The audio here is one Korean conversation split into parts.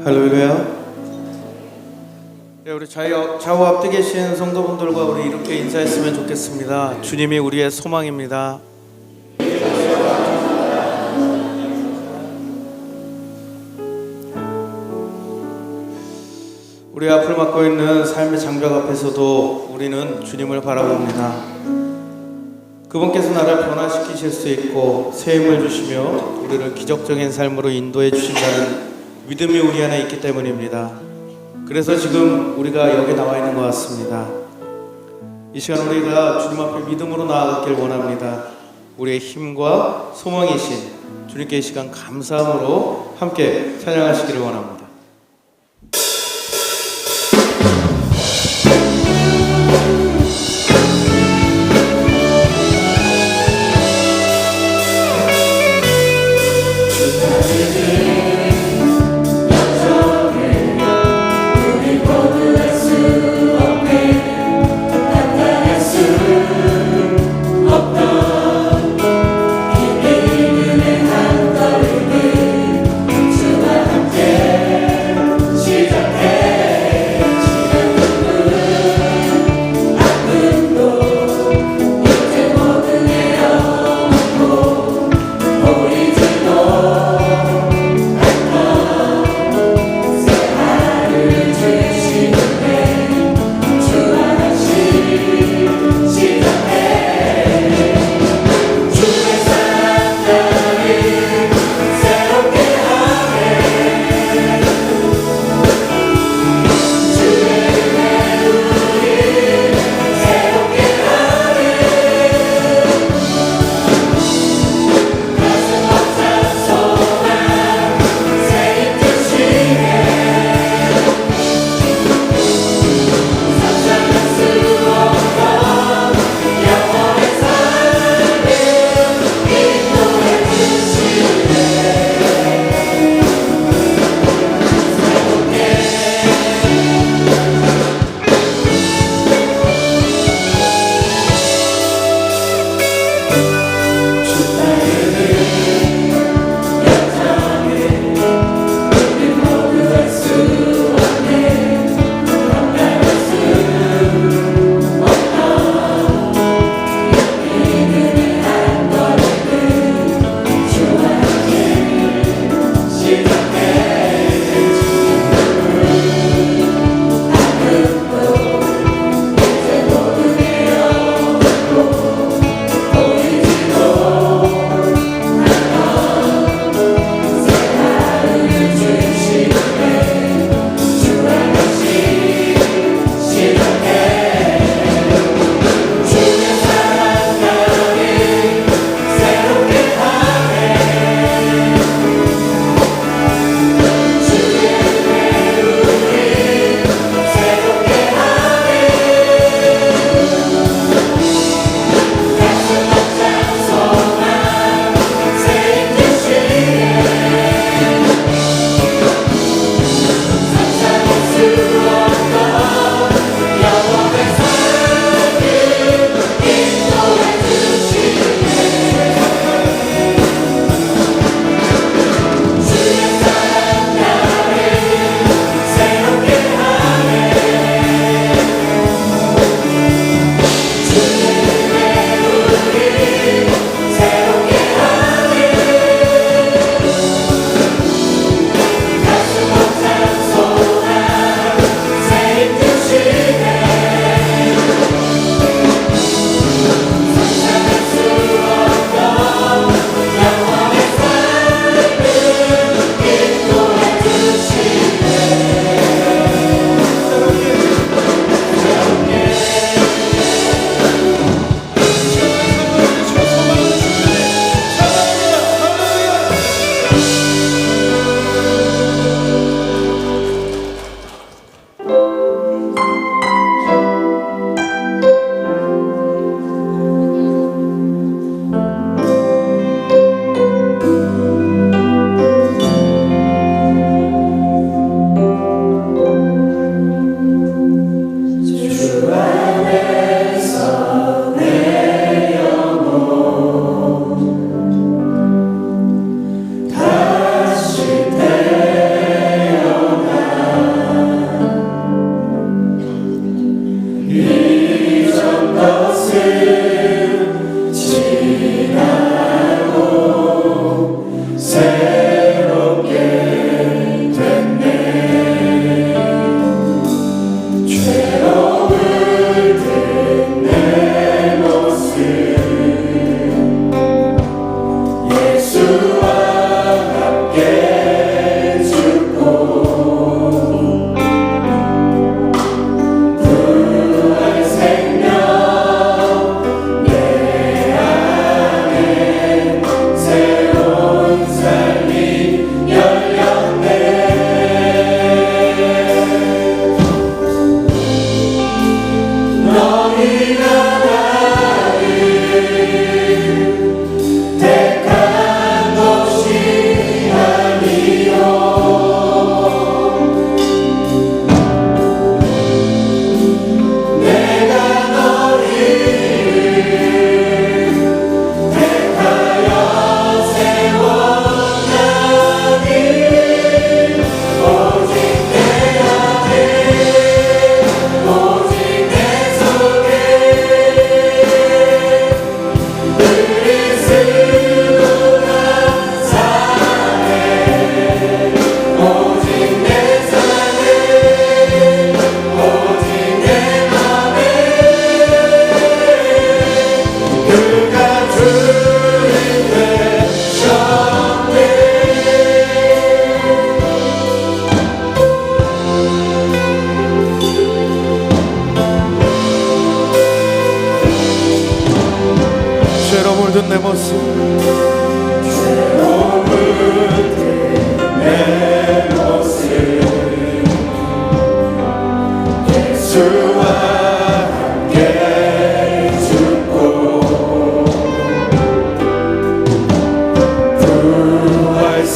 할렐루야. 네, 우리 좌우 앞에 계신 성도분들과 우리 이렇게 인사했으면 좋겠습니다. 주님이 우리의 소망입니다. 우리 앞을 막고 있는 삶의 장벽 앞에서도 우리는 주님을 바라봅니다. 그분께서 나를 변화시키실 수 있고 새 힘을 주시며 우리를 기적적인 삶으로 인도해 주신다는 믿음이 우리 안에 있기 때문입니다. 그래서 지금 우리가 여기 나와 있는 것 같습니다. 이 시간 우리가 주님 앞에 믿음으로 나아가길 원합니다. 우리의 힘과 소망이신 주님께 이 시간 감사함으로 함께 찬양하시기를 원합니다. 한 걸음을 주와 함께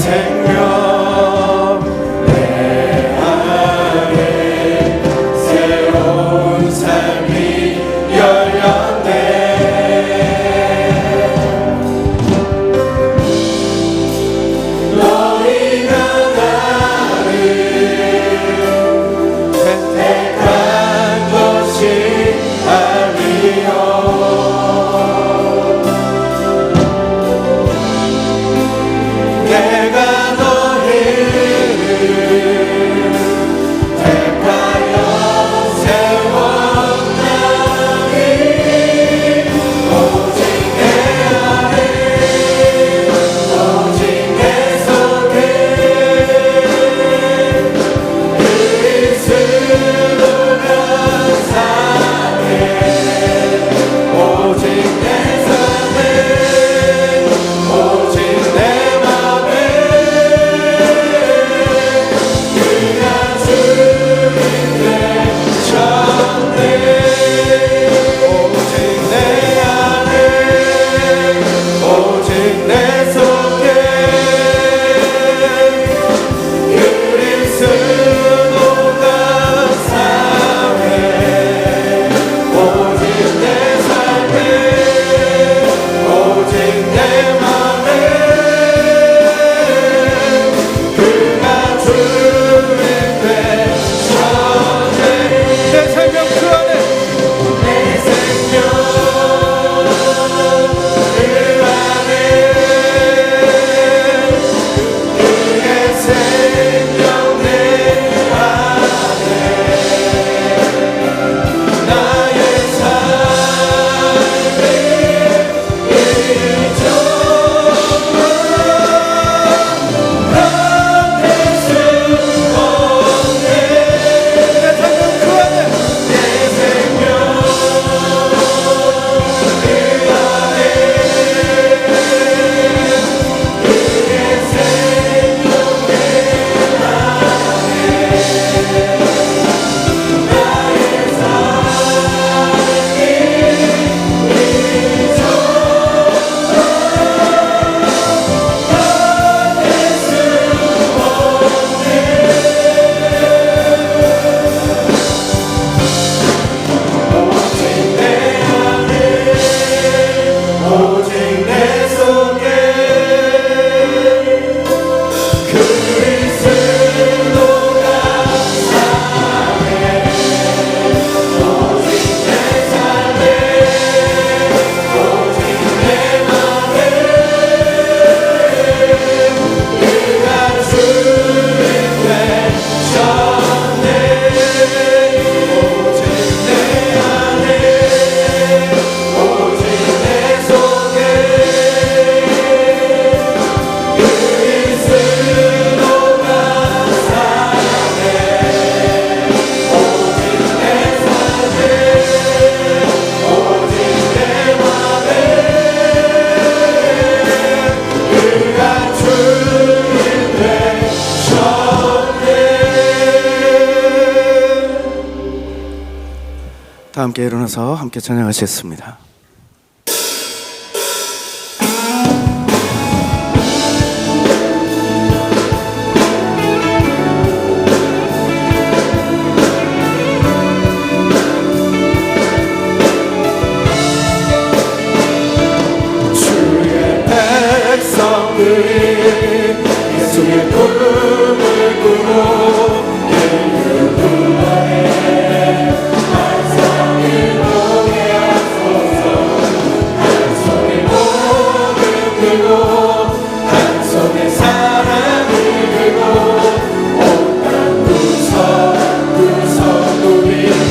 생명 내 안에 새로운 삶이 열렸네. 너희가 나를 택한 것이 아니요 내가 너희를 택하여 세웠나니 오직 내 안에 오직 내 속에 그리스도가 사네. 오직 내 삶에 오직 내 맘에 그가 주인 되셨네. 오직 내 안에 오직 내 속에 그리스도가 사네. 오직 내 삶에 오직 내 맘에 그가 주인 되셨네. 내 생명 그 안에 내 생명 그 안에 그의 생명 내 안에 나의 삶을 이쪽으로 나될 수 없네. 내 생명 그 안에 내 생명 그 안에 그의 생명 내 오직 내 속에 그리스도가 사네. 오직 내 삶에 오직 내 맘에 그가 주인 되셨네. 오직 내 안에 오직 내 속에 그리스도가 사네. 오직 내 삶에 오직 내 맘에 그가 주인 되셨네. 다 함께 일어나서 함께 찬양하시겠습니다. 주의 백성들이 예수의 꿈을 꾸고 인류 구원의 환상을 보게 하소서. 한 손에 목을 들고 한 손에 사랑을 들고 온 땅 구석구석 누비는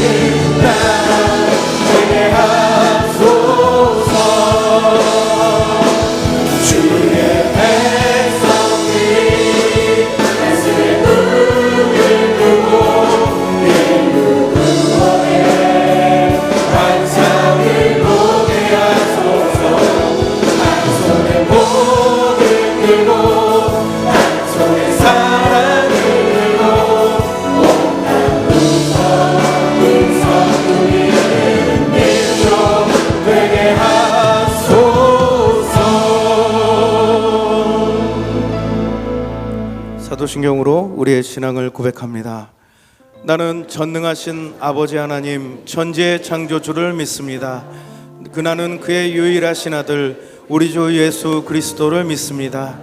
나라 되게 하소서. 주의 백성들이 예수의 꿈을 꾸고 인류 구원의 환상을 보게 하소서. 한 손에 목을 들고 한 사도신경으로 우리의 신앙을 고백합니다. 나는 전능하신 아버지 하나님 천지의 창조주를 믿습니다. 그나는 그의 유일하신 아들 우리 주 예수 그리스도를 믿습니다.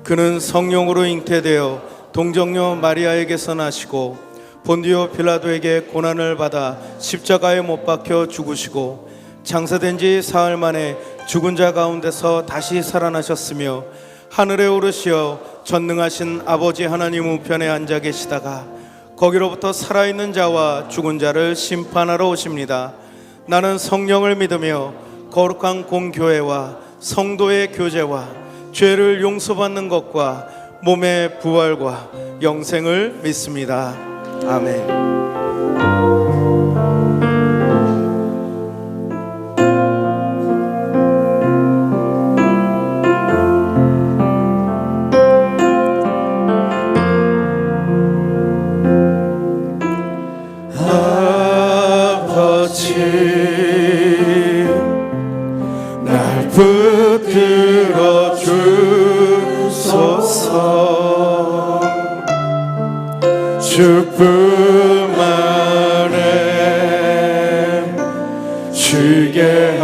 그는 성령으로 잉태되어 동정녀 마리아에게서 나시고 본디오 빌라도에게 고난을 받아 십자가에 못 박혀 죽으시고 장사된 지 사흘 만에 죽은 자 가운데서 다시 살아나셨으며 하늘에 오르시어 전능하신 아버지 하나님 우편에 앉아 계시다가 거기로부터 살아있는 자와 죽은 자를 심판하러 오십니다. 나는 성령을 믿으며 거룩한 공교회와 성도의 교제와 죄를 용서받는 것과 몸의 부활과 영생을 믿습니다. 아멘. 날 붙들어 주소서. 주뿐 안에 쉬게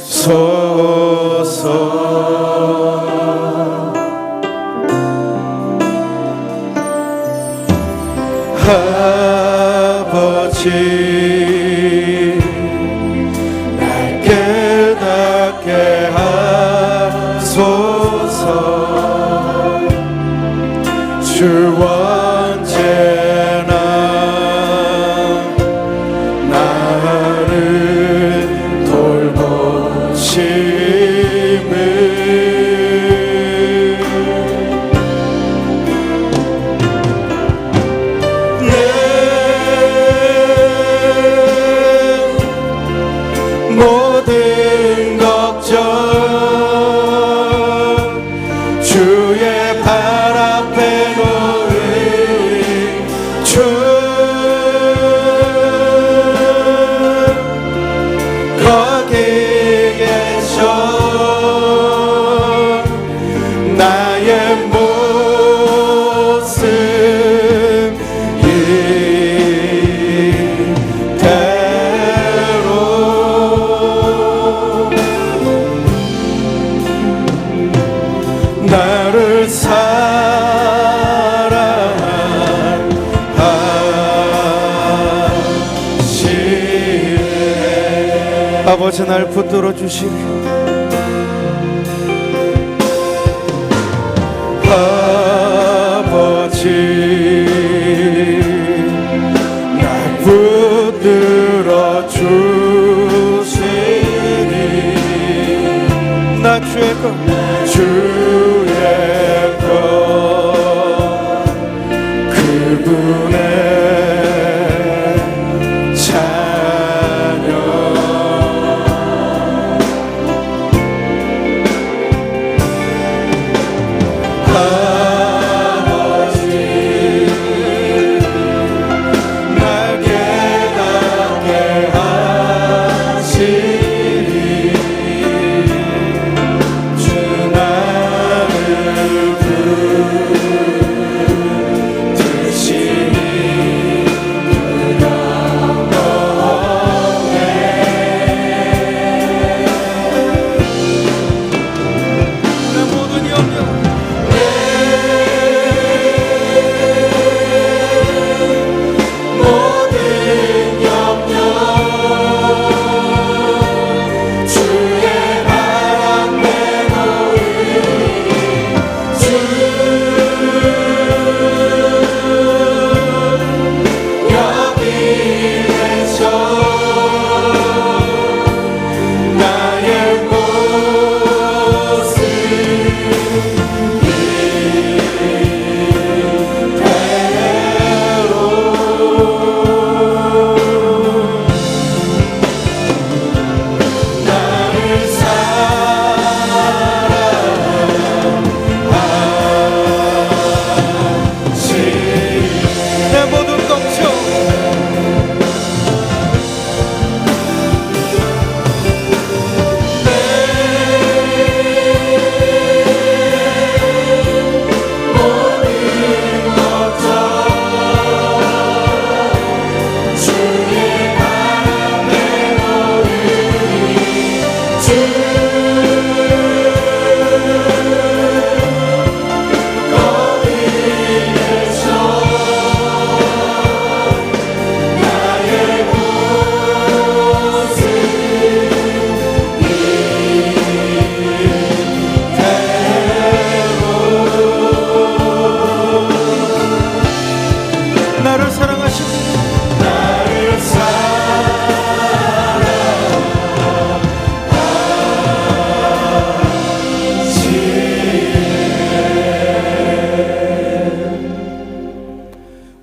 하소서. 아버지 날 깨닫게 하소서. 주 언제나 나를 돌보심을. 모든 걱정 주의 발 앞에 놓으리. 주 거기 계셔. 나의 모습 나를 사랑하시네. 아버지 날 붙들어 주시리. 아버지 날 붙들어 주시리. 나 주의 것 주의 것 그분의 자녀. 아버지 날 깨닫게 하시리. 나를 붙드시니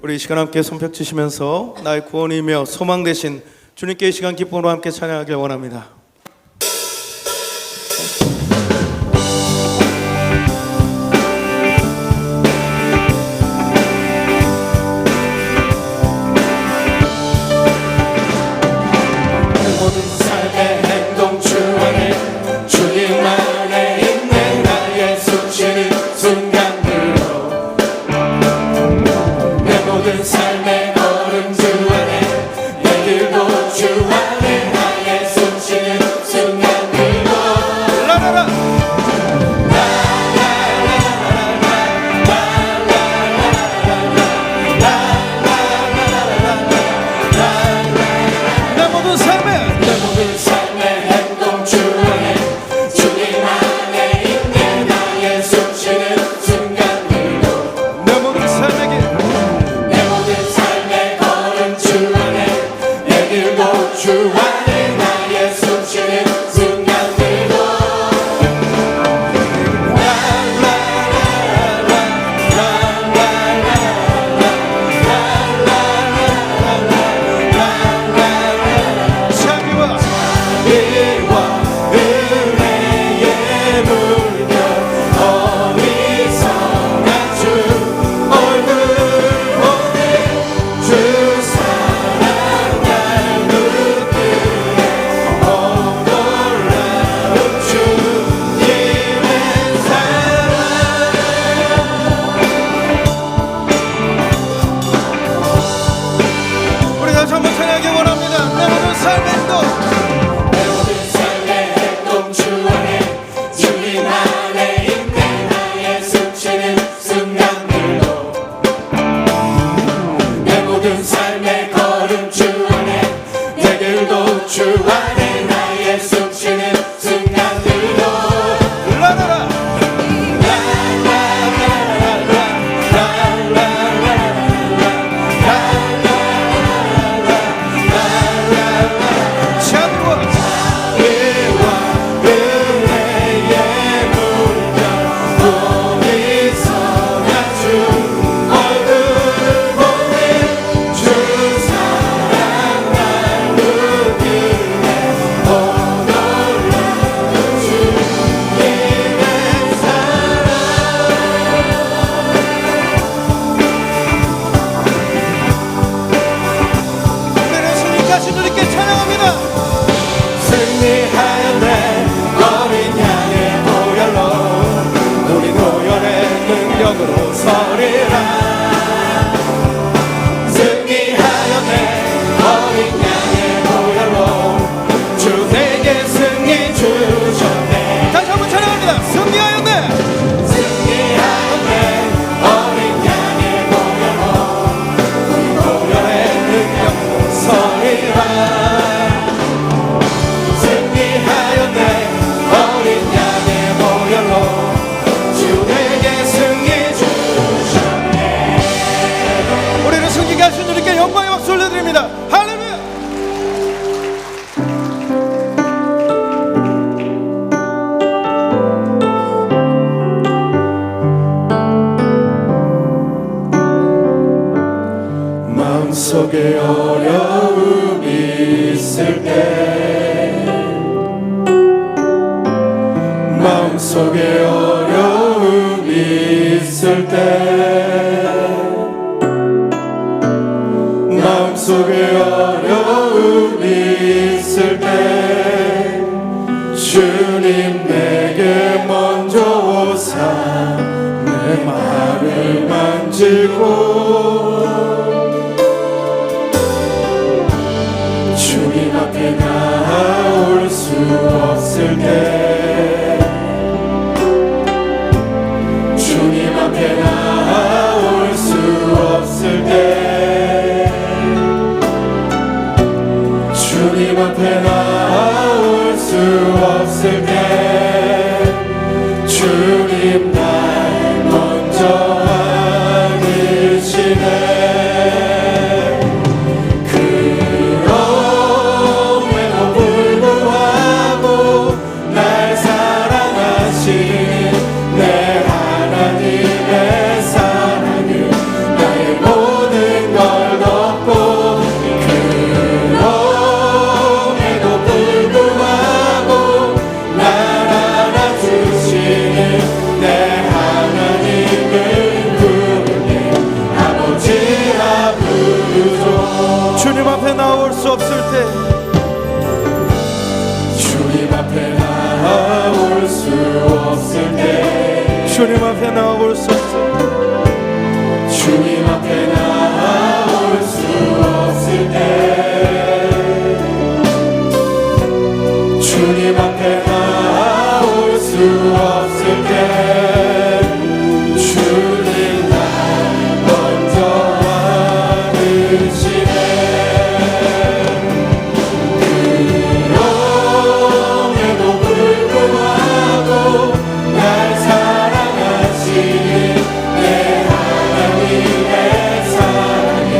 우리 이 시간 함께 손뼉 치시면서 나의 구원이며 소망 되신 주님께 이 시간 기쁨으로 함께 찬양하길 원합니다. 모든 삶의 행동 주 안에 주님 안에 있는 나의 숨쉬는 순간들로 내 모든 삶의 걸음 주 안에 내 길도 주 안에 나의 숨쉬는 순간들로 라라라 내 모든 삶의 내 모든 삶의 행동 주 안에 주님 안에 있는 나의 숨쉬는 순간들로 내 모든 삶의 길 내 모든 삶의 걸음 주 안에 내 길도 주 안에 나의 숨쉬는 순간들도 자비와 이와 은혜의 물결 어디서나 주 얼굴 보는 주 사랑 날 느끼네 놀라운 주님의 사랑 우리 다시 한번 찬양하기 원합니다. 내 모든 삶의 행동 내 모든 삶의 행동 주 안에 주님 안에 있는 나의 숨쉬는 순간들로 내 모든 삶의 걸음 주 안에 내 길도 주 안에 나의 숨쉬는 순간들로 라라라 자비와 이와 은혜의 물결 어디서나 주 얼굴 보는 주 사랑 날 느끼네 놀라운 주님의 사랑 우리는 주님까지 주님께 찬양합니다. 승리하였네 어린 양의 보혈로 우리 노열의 능력으로 서리라 승리하였네 어린 양의 보혈로 주 내게 승리 주셨네 다시 한번 찬양합니다. 승리하였네. 승리하였네 어린 양의 보혈로 우리 노열의 능력으로 서리라 승리하였네 어린 양의 보혈로 주 내게 승리 주셨네 우리는 승리케 하신 주님께 영광의 박수 올려드립니다. 할렐루야. 마음속에 어려움이 있을 때 마음속에 어려움이 있을 때 마음속에 어려움이 있을 때 주님 내게 먼저 오사 내 마음을 만지고 주님 앞에 나올 수 없을 때 주님 앞에 나올 수 없을 때 주님 앞에 나올 수 없을 때 주님 날 먼저 안으시네 내 하나님의 사랑은 나의 모든 없을 때 주님 앞에 나아올 수 없을 주님 앞에 나올 수 없을 때 주님 앞에 나올 수 없을 때 주님 날 먼저 안으시네 그럼에도 불구하고 날 사랑하시는 내 하나님의 사랑이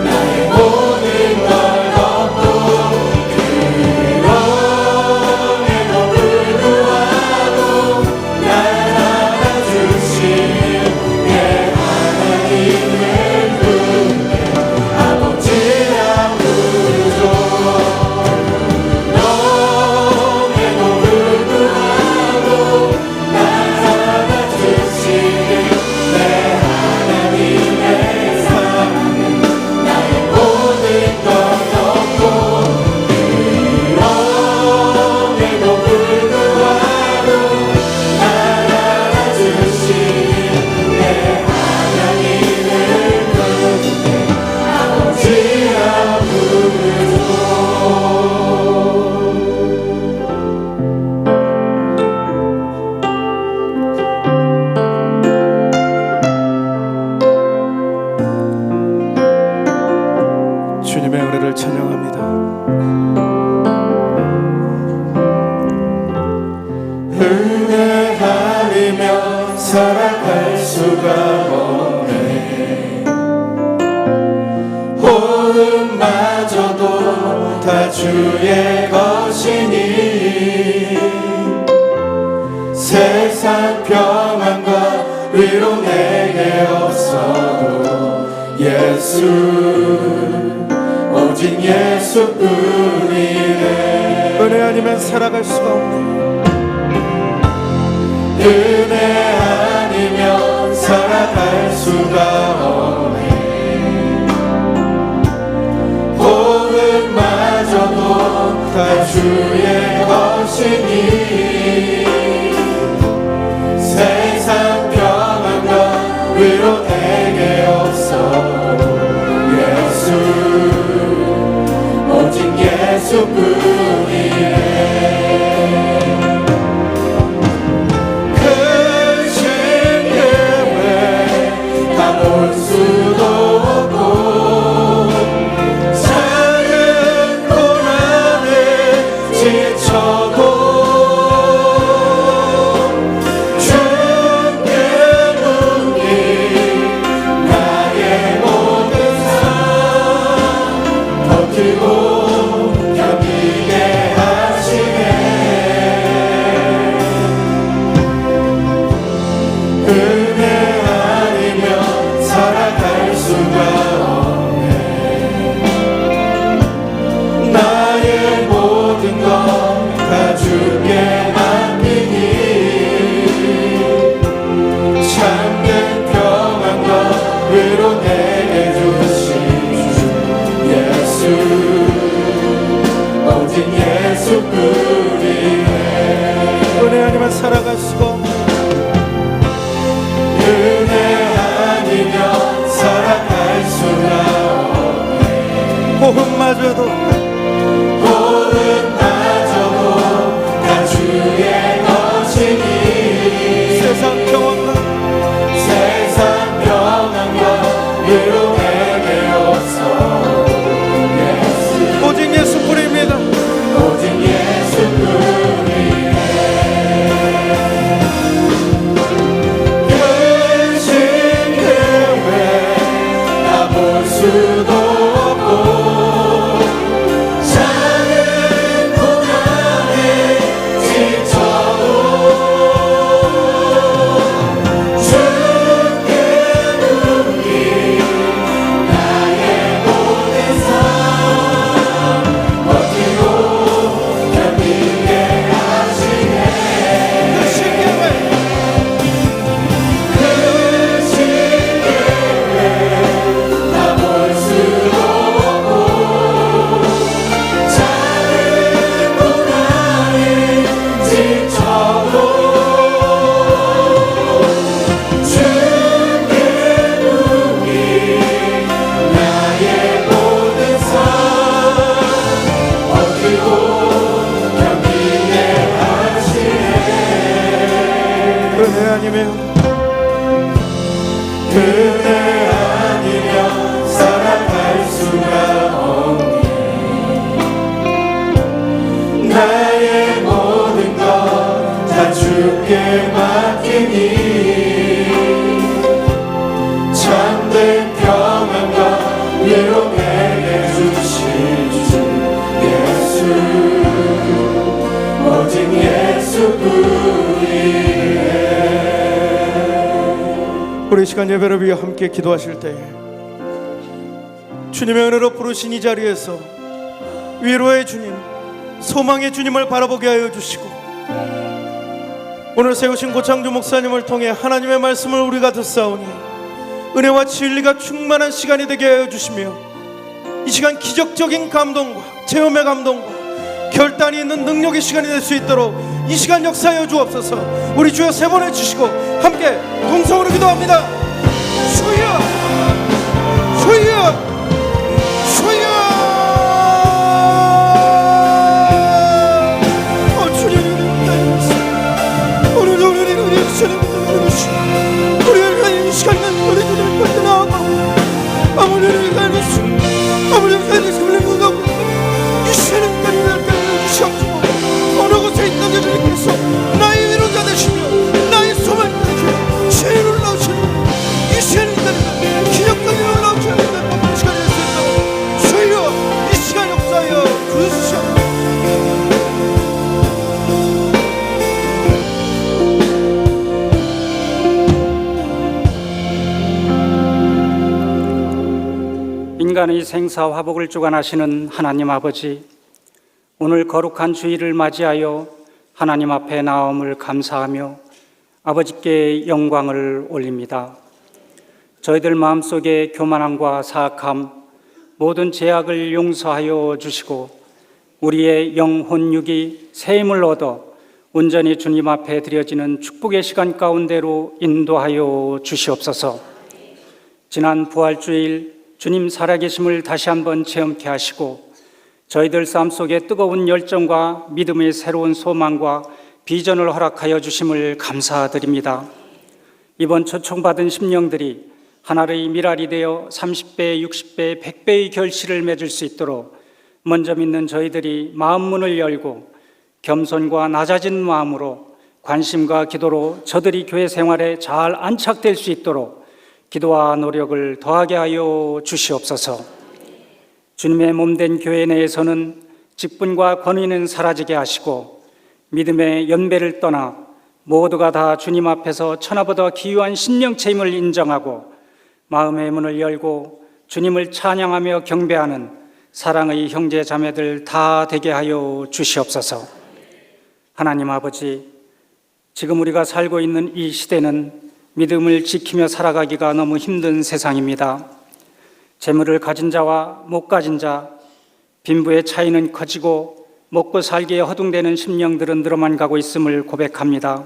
나의 모든 걸 덮고 그럼에도 불구하고 날 안아주시는 내 하나님을 부르네 아버지 아버지로 그럼에도 불구하고 날 안아주시는 내 하나님의 사랑은 나의 모든 걸 덮고 그럼에도 불구하고 날 안아주시는 내 하나님을 부르네 아버지 아버지로 주님의 은혜를 찬양합니다. 은혜 아니면 살아갈 수가 없네 호흡마저도 다 주의 것이니 세상 평안과 위로 내게 없어도 예수 오직 예수뿐이네 은혜 아니면 살아갈 수가 없네. 은혜 아니면 살아갈 수가 없네 호흡마저도 다 주의 것이니 세상 평안과 위로 내게 없어도 예수 오직 예수뿐이네 볼 수도 없고 작은 고난에 지쳐도 주께 묻기 나의 모든 삶 버티고 견디게 은혜 아니면 그대 아니면 살아갈 수가 없네. 나의 모든 것 다 주께 맡기니 참된 평안과 위로 내게 주실 주 예수, 오직 예수뿐이네. 우리 시간 예배를 위해 함께 기도하실 때 주님의 은혜로 부르신 이 자리에서 위로의 주님, 소망의 주님을 바라보게 하여 주시고, 오늘 세우신 고창주 목사님을 통해 하나님의 말씀을 우리가 듣사오니 은혜와 진리가 충만한 시간이 되게 하여 주시며, 이 시간 기적적인 감동과 체험의 감동과 결단이 있는 능력의 시간이 될 수 있도록 이 시간 역사하여 주옵소서. 우리 주여 세 번 해주시고 함께 동성으로 기도합니다. 주여, 주여, 주여. 주님, 오늘도 우리 주님을 우리를 이 시간에 우리 주님을 받게 나오고 아무리를 가르쳐 아무리를 가르쳐 물리고 이 시간에 주시옵소서. 어느 곳에 있는 자들께서 나의 위로자 되시며 나의 소망이 되시며 죄를 올라오시는 이 시간에 있는 기적적인 올라오시는 법한 시간이 될 수 있도록 주여 이 시간 역사하여 주시옵소서. 인간의 생사 화복을 주관하시는 하나님 아버지, 오늘 거룩한 주일을 맞이하여 하나님 앞에 나옴을 감사하며 아버지께 영광을 올립니다. 저희들 마음속에 교만함과 사악함, 모든 죄악을 용서하여 주시고 우리의 영혼 육이 새 힘을 얻어 온전히 주님 앞에 드려지는 축복의 시간 가운데로 인도하여 주시옵소서. 지난 부활주일 주님 살아계심을 다시 한번 체험케 하시고 저희들 삶 속에 뜨거운 열정과 믿음의 새로운 소망과 비전을 허락하여 주심을 감사드립니다. 이번 초청받은 심령들이 하나의 미랄이 되어 30배, 60배, 100배의 결실을 맺을 수 있도록 먼저 믿는 저희들이 마음문을 열고 겸손과 낮아진 마음으로 관심과 기도로 저들이 교회 생활에 잘 안착될 수 있도록 기도와 노력을 더하게 하여 주시옵소서. 주님의 몸된 교회 내에서는 직분과 권위는 사라지게 하시고 믿음의 연배를 떠나 모두가 다 주님 앞에서 천하보다 귀한 신령체임을 인정하고 마음의 문을 열고 주님을 찬양하며 경배하는 사랑의 형제 자매들 다 되게 하여 주시옵소서. 하나님 아버지, 지금 우리가 살고 있는 이 시대는 믿음을 지키며 살아가기가 너무 힘든 세상입니다. 재물을 가진 자와 못 가진 자, 빈부의 차이는 커지고 먹고 살기에 허둥대는 심령들은 늘어만 가고 있음을 고백합니다.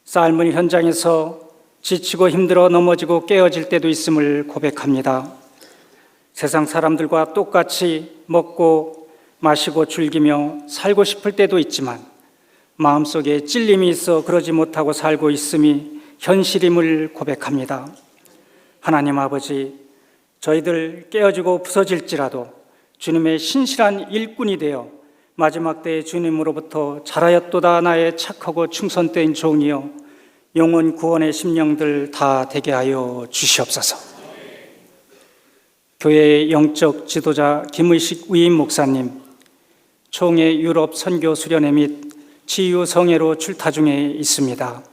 삶의 현장에서 지치고 힘들어 넘어지고 깨어질 때도 있음을 고백합니다. 세상 사람들과 똑같이 먹고 마시고 즐기며 살고 싶을 때도 있지만 마음속에 찔림이 있어 그러지 못하고 살고 있음이 현실임을 고백합니다. 하나님 아버지, 저희들 깨어지고 부서질지라도 주님의 신실한 일꾼이 되어 마지막 때에 주님으로부터 잘하였도다 나의 착하고 충성된 종이여 영혼 구원의 심령들 다 되게 하여 주시옵소서. 교회의 영적 지도자 김의식 위임 목사님, 총회 유럽 선교 수련회 및 치유 성회로 출타 중에 있습니다.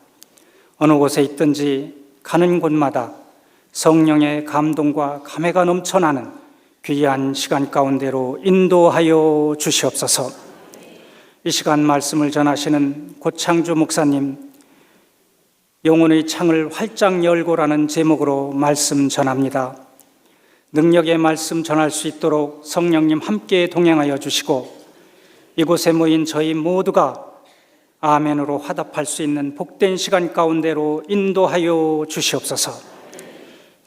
어느 곳에 있든지 가는 곳마다 성령의 감동과 감회가 넘쳐나는 귀한 시간 가운데로 인도하여 주시옵소서. 이 시간 말씀을 전하시는 고창주 목사님, 영혼의 창을 활짝 열고라는 제목으로 말씀 전합니다. 능력의 말씀 전할 수 있도록 성령님 함께 동행하여 주시고 이곳에 모인 저희 모두가 아멘으로 화답할 수 있는 복된 시간 가운데로 인도하여 주시옵소서.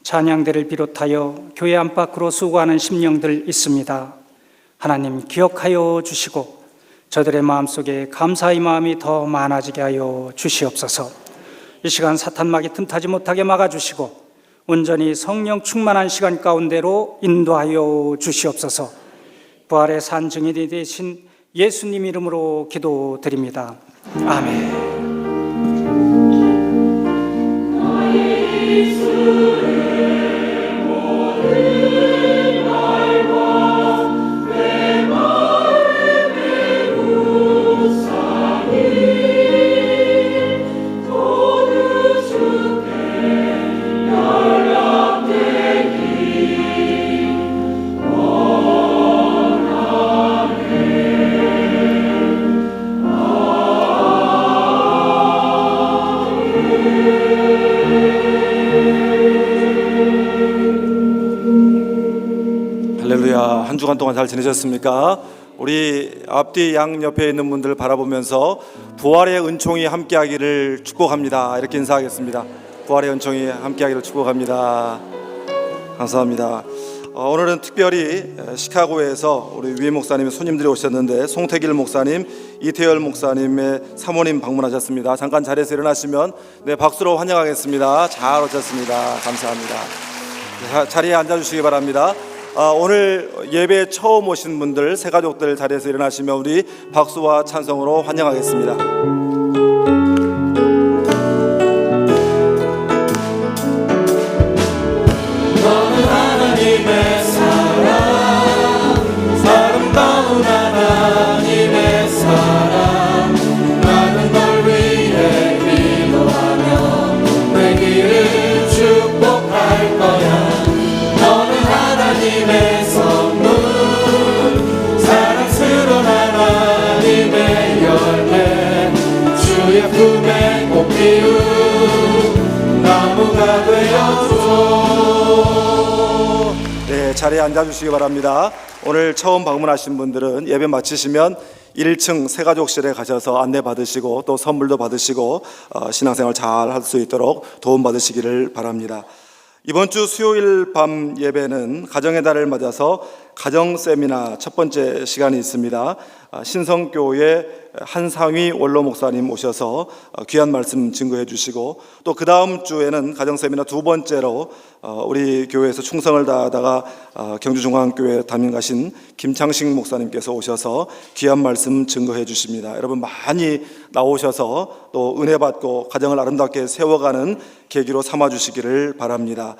찬양대를 비롯하여 교회 안팎으로 수고하는 심령들 있습니다. 하나님 기억하여 주시고 저들의 마음속에 감사의 마음이 더 많아지게 하여 주시옵소서. 이 시간 사탄막이 틈타지 못하게 막아주시고 온전히 성령 충만한 시간 가운데로 인도하여 주시옵소서. 부활의 산 증인이 되신 예수님 이름으로 기도드립니다. 아멘. 할렐루야. 한 주간 동안 잘 지내셨습니까? 우리 앞뒤 양 옆에 있는 분들을 바라보면서 부활의 은총이 함께하기를 축복합니다. 이렇게 인사하겠습니다. 부활의 은총이 함께하기를 축복합니다. 감사합니다. 오늘은 특별히 시카고에서 우리 위에 목사님의 손님들이 오셨는데 송태길 목사님, 이태열 목사님의 사모님 방문하셨습니다. 잠깐 자리에서 일어나시면 박수로 환영하겠습니다. 잘 오셨습니다. 감사합니다. 자리에 앉아주시기 바랍니다. 오늘 예배 처음 오신 분들, 새가족들 자리에서 일어나시면 우리 박수와 찬송으로 환영하겠습니다. 너는 하나님의 사랑, 아름다운 하나님의 사랑. 나는 널 위해 기도하며 내 길을 축복할 거야. 너는 하나님의 선물, 사랑스러운 하나님의 열매. 주의 품에 꽃 피운 나무가 되어줘. 네, 자리에 앉아주시기 바랍니다. 오늘 처음 방문하신 분들은 예배 마치시면 1층 새가족실에 가셔서 안내 받으시고 또 선물도 받으시고 신앙생활 잘 할 수 있도록 도움 받으시기를 바랍니다. 이번 주 수요일 밤 예배는 가정의 달을 맞아서 가정 세미나 첫 번째 시간이 있습니다. 신성교회 한상위 원로 목사님 오셔서 귀한 말씀 증거해 주시고 또 그 다음 주에는 가정 세미나 두 번째로 우리 교회에서 충성을 다하다가 경주중앙교회 담임 가신 김창식 목사님께서 오셔서 귀한 말씀 증거해 주십니다. 여러분 많이 나오셔서 또 은혜 받고 가정을 아름답게 세워가는 계기로 삼아 주시기를 바랍니다.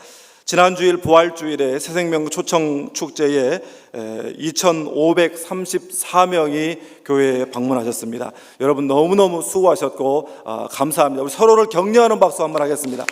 지난 주일 부활주일에 새생명 초청 축제에 2,534명이 교회에 방문하셨습니다. 여러분 너무너무 수고하셨고 감사합니다. 우리 서로를 격려하는 박수 한번 하겠습니다.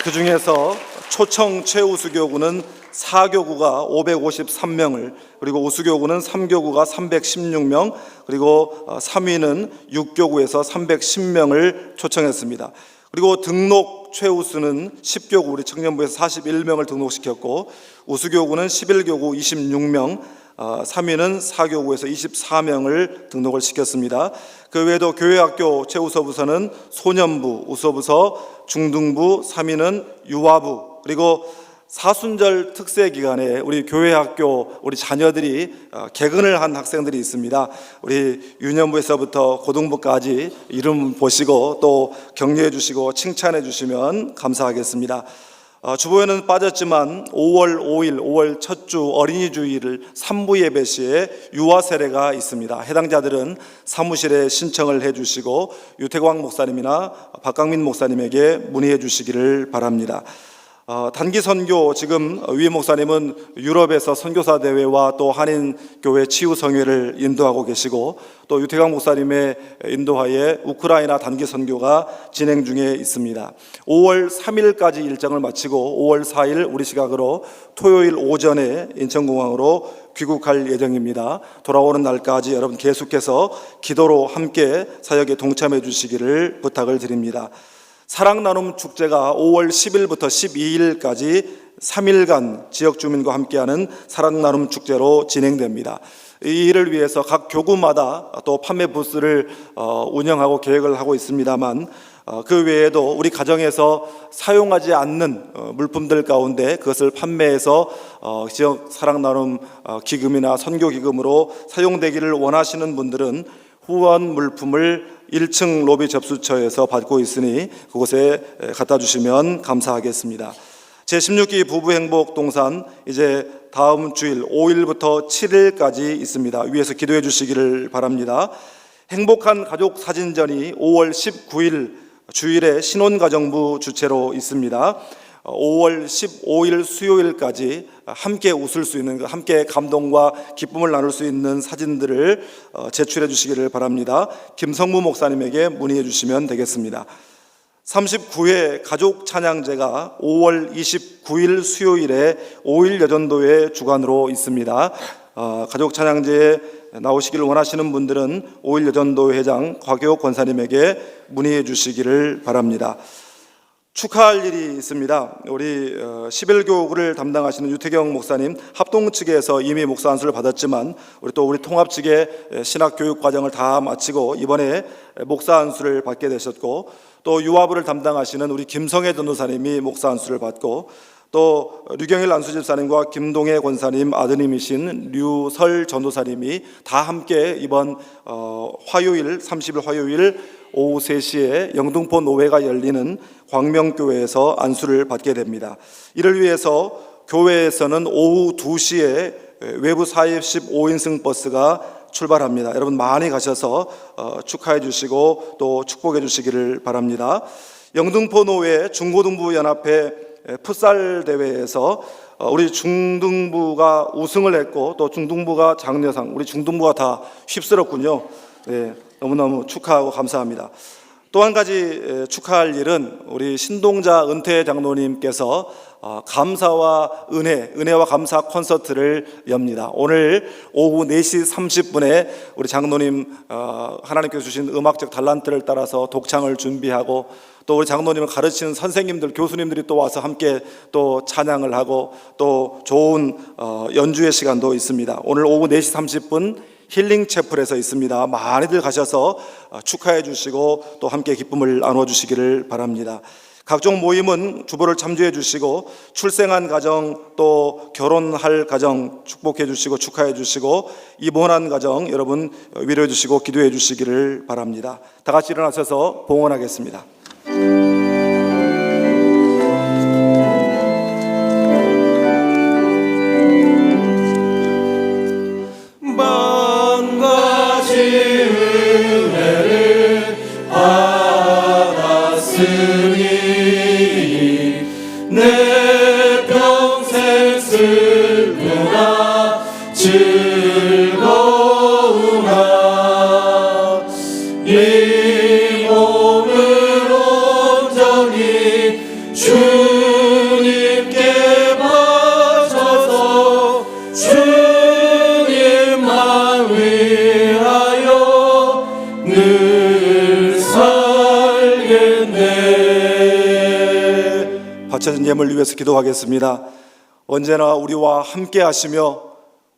그 중에서 초청 최우수교구는 4교구가 553명을, 그리고 우수교구는 3교구가 316명, 그리고 3위는 6교구에서 310명을 초청했습니다. 그리고 등록 최우수는 10교구 우리 청년부에서 41명을 등록시켰고, 우수교구는 11교구 26명, 3위는 4교구에서 24명을 등록을 시켰습니다. 그 외에도 교회학교 최우서부서는 소년부, 우서부서, 중등부, 3위는 유아부, 그리고 사순절 특세 기간에 우리 교회학교 우리 자녀들이 개근을 한 학생들이 있습니다. 우리 유년부에서부터 고등부까지 이름 보시고 또 격려해 주시고 칭찬해 주시면 감사하겠습니다. 주보에는 빠졌지만 5월 5일 5월 첫 주 어린이 주일을 3부 예배 시에 유아 세례가 있습니다. 해당자들은 사무실에 신청을 해 주시고 유태광 목사님이나 박강민 목사님에게 문의해 주시기를 바랍니다. 단기 선교, 지금 위에 목사님은 유럽에서 선교사 대회와 또 한인교회 치유 성회를 인도하고 계시고, 또 유태강 목사님의 인도하에 우크라이나 단기 선교가 진행 중에 있습니다. 5월 3일까지 일정을 마치고 5월 4일 우리 시각으로 토요일 오전에 인천공항으로 귀국할 예정입니다. 돌아오는 날까지 여러분 계속해서 기도로 함께 사역에 동참해 주시기를 부탁을 드립니다. 사랑나눔 축제가 5월 10일부터 12일까지 3일간 지역 주민과 함께하는 사랑나눔 축제로 진행됩니다. 이 일을 위해서 각 교구마다 또 판매 부스를 운영하고 계획을 하고 있습니다만, 그 외에도 우리 가정에서 사용하지 않는 물품들 가운데 그것을 판매해서 지역 사랑나눔 기금이나 선교기금으로 사용되기를 원하시는 분들은 후원 물품을 1층 로비 접수처에서 받고 있으니 그곳에 갖다 주시면 감사하겠습니다. 제16기 부부행복동산 이제 다음 주일 5일부터 7일까지 있습니다. 위에서 기도해 주시기를 바랍니다. 행복한 가족 사진전이 5월 19일 주일에 신혼가정부 주최로 있습니다. 5월 15일 수요일까지 함께 웃을 수 있는, 함께 감동과 기쁨을 나눌 수 있는 사진들을 제출해 주시기를 바랍니다. 김성무 목사님에게 문의해 주시면 되겠습니다. 39회 가족 찬양제가 5월 29일 수요일에 5일 여전도회 주관으로 있습니다. 가족 찬양제에 나오시기를 원하시는 분들은 5일 여전도 회장 곽효 권사님에게 문의해 주시기를 바랍니다. 축하할 일이 있습니다. 우리 11교구를 담당하시는 유태경 목사님 합동 측에서 이미 목사 안수를 받았지만 우리 통합 측의 신학 교육 과정을 다 마치고 이번에 목사 안수를 받게 되셨고, 또 유아부를 담당하시는 우리 김성애 전도사님이 목사 안수를 받고, 또 류경일 안수집사님과 김동혜 권사님 아드님이신 류설 전도사님이 다 함께 이번 화요일 30일 화요일 오후 3시에 영등포 노회가 열리는 광명교회에서 안수를 받게 됩니다. 이를 위해서 교회에서는 오후 2시에 외부 4입식 5인승 버스가 출발합니다. 여러분 많이 가셔서 축하해 주시고 또 축복해 주시기를 바랍니다. 영등포 노회 중고등부 연합회 풋살 대회에서 우리 중등부가 우승을 했고, 또 중등부가 장려상, 우리 중등부가 다 휩쓸었군요. 네, 너무너무 축하하고 감사합니다. 또 한 가지 축하할 일은 우리 신동자 은퇴 장로님께서 감사와 은혜와 감사 콘서트를 엽니다. 오늘 오후 4시 30분에 우리 장로님 하나님께서 주신 음악적 달란트를 따라서 독창을 준비하고, 또 우리 장로님을 가르치는 선생님들, 교수님들이 또 와서 함께 또 찬양을 하고 또 좋은 연주의 시간도 있습니다. 오늘 오후 4시 30분 힐링 채플에서 있습니다. 많이들 가셔서 축하해 주시고 또 함께 기쁨을 나눠 주시기를 바랍니다. 각종 모임은 주보를 참조해 주시고, 출생한 가정 또 결혼할 가정 축복해 주시고 축하해 주시고, 입원한 가정 여러분 위로해 주시고 기도해 주시기를 바랍니다. 다 같이 일어나셔서 봉헌하겠습니다. 내 평생 슬프나 즐거우나 이 몸을 온전히 주님께 바쳐서 주님만 위하여 늘 살겠네. 바쳐진 예물 위해서 기도하겠습니다. 언제나 우리와 함께 하시며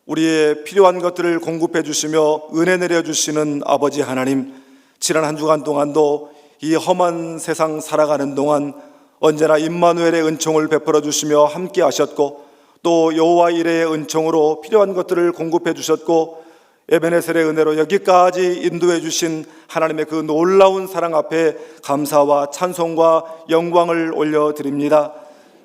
우리의 필요한 것들을 공급해 주시며 은혜 내려 주시는 아버지 하나님, 지난 한 주간 동안도 이 험한 세상 살아가는 동안 언제나 임마누엘의 은총을 베풀어 주시며 함께 하셨고, 또 여호와 이레의 은총으로 필요한 것들을 공급해 주셨고, 에베네셀의 은혜로 여기까지 인도해 주신 하나님의 그 놀라운 사랑 앞에 감사와 찬송과 영광을 올려드립니다.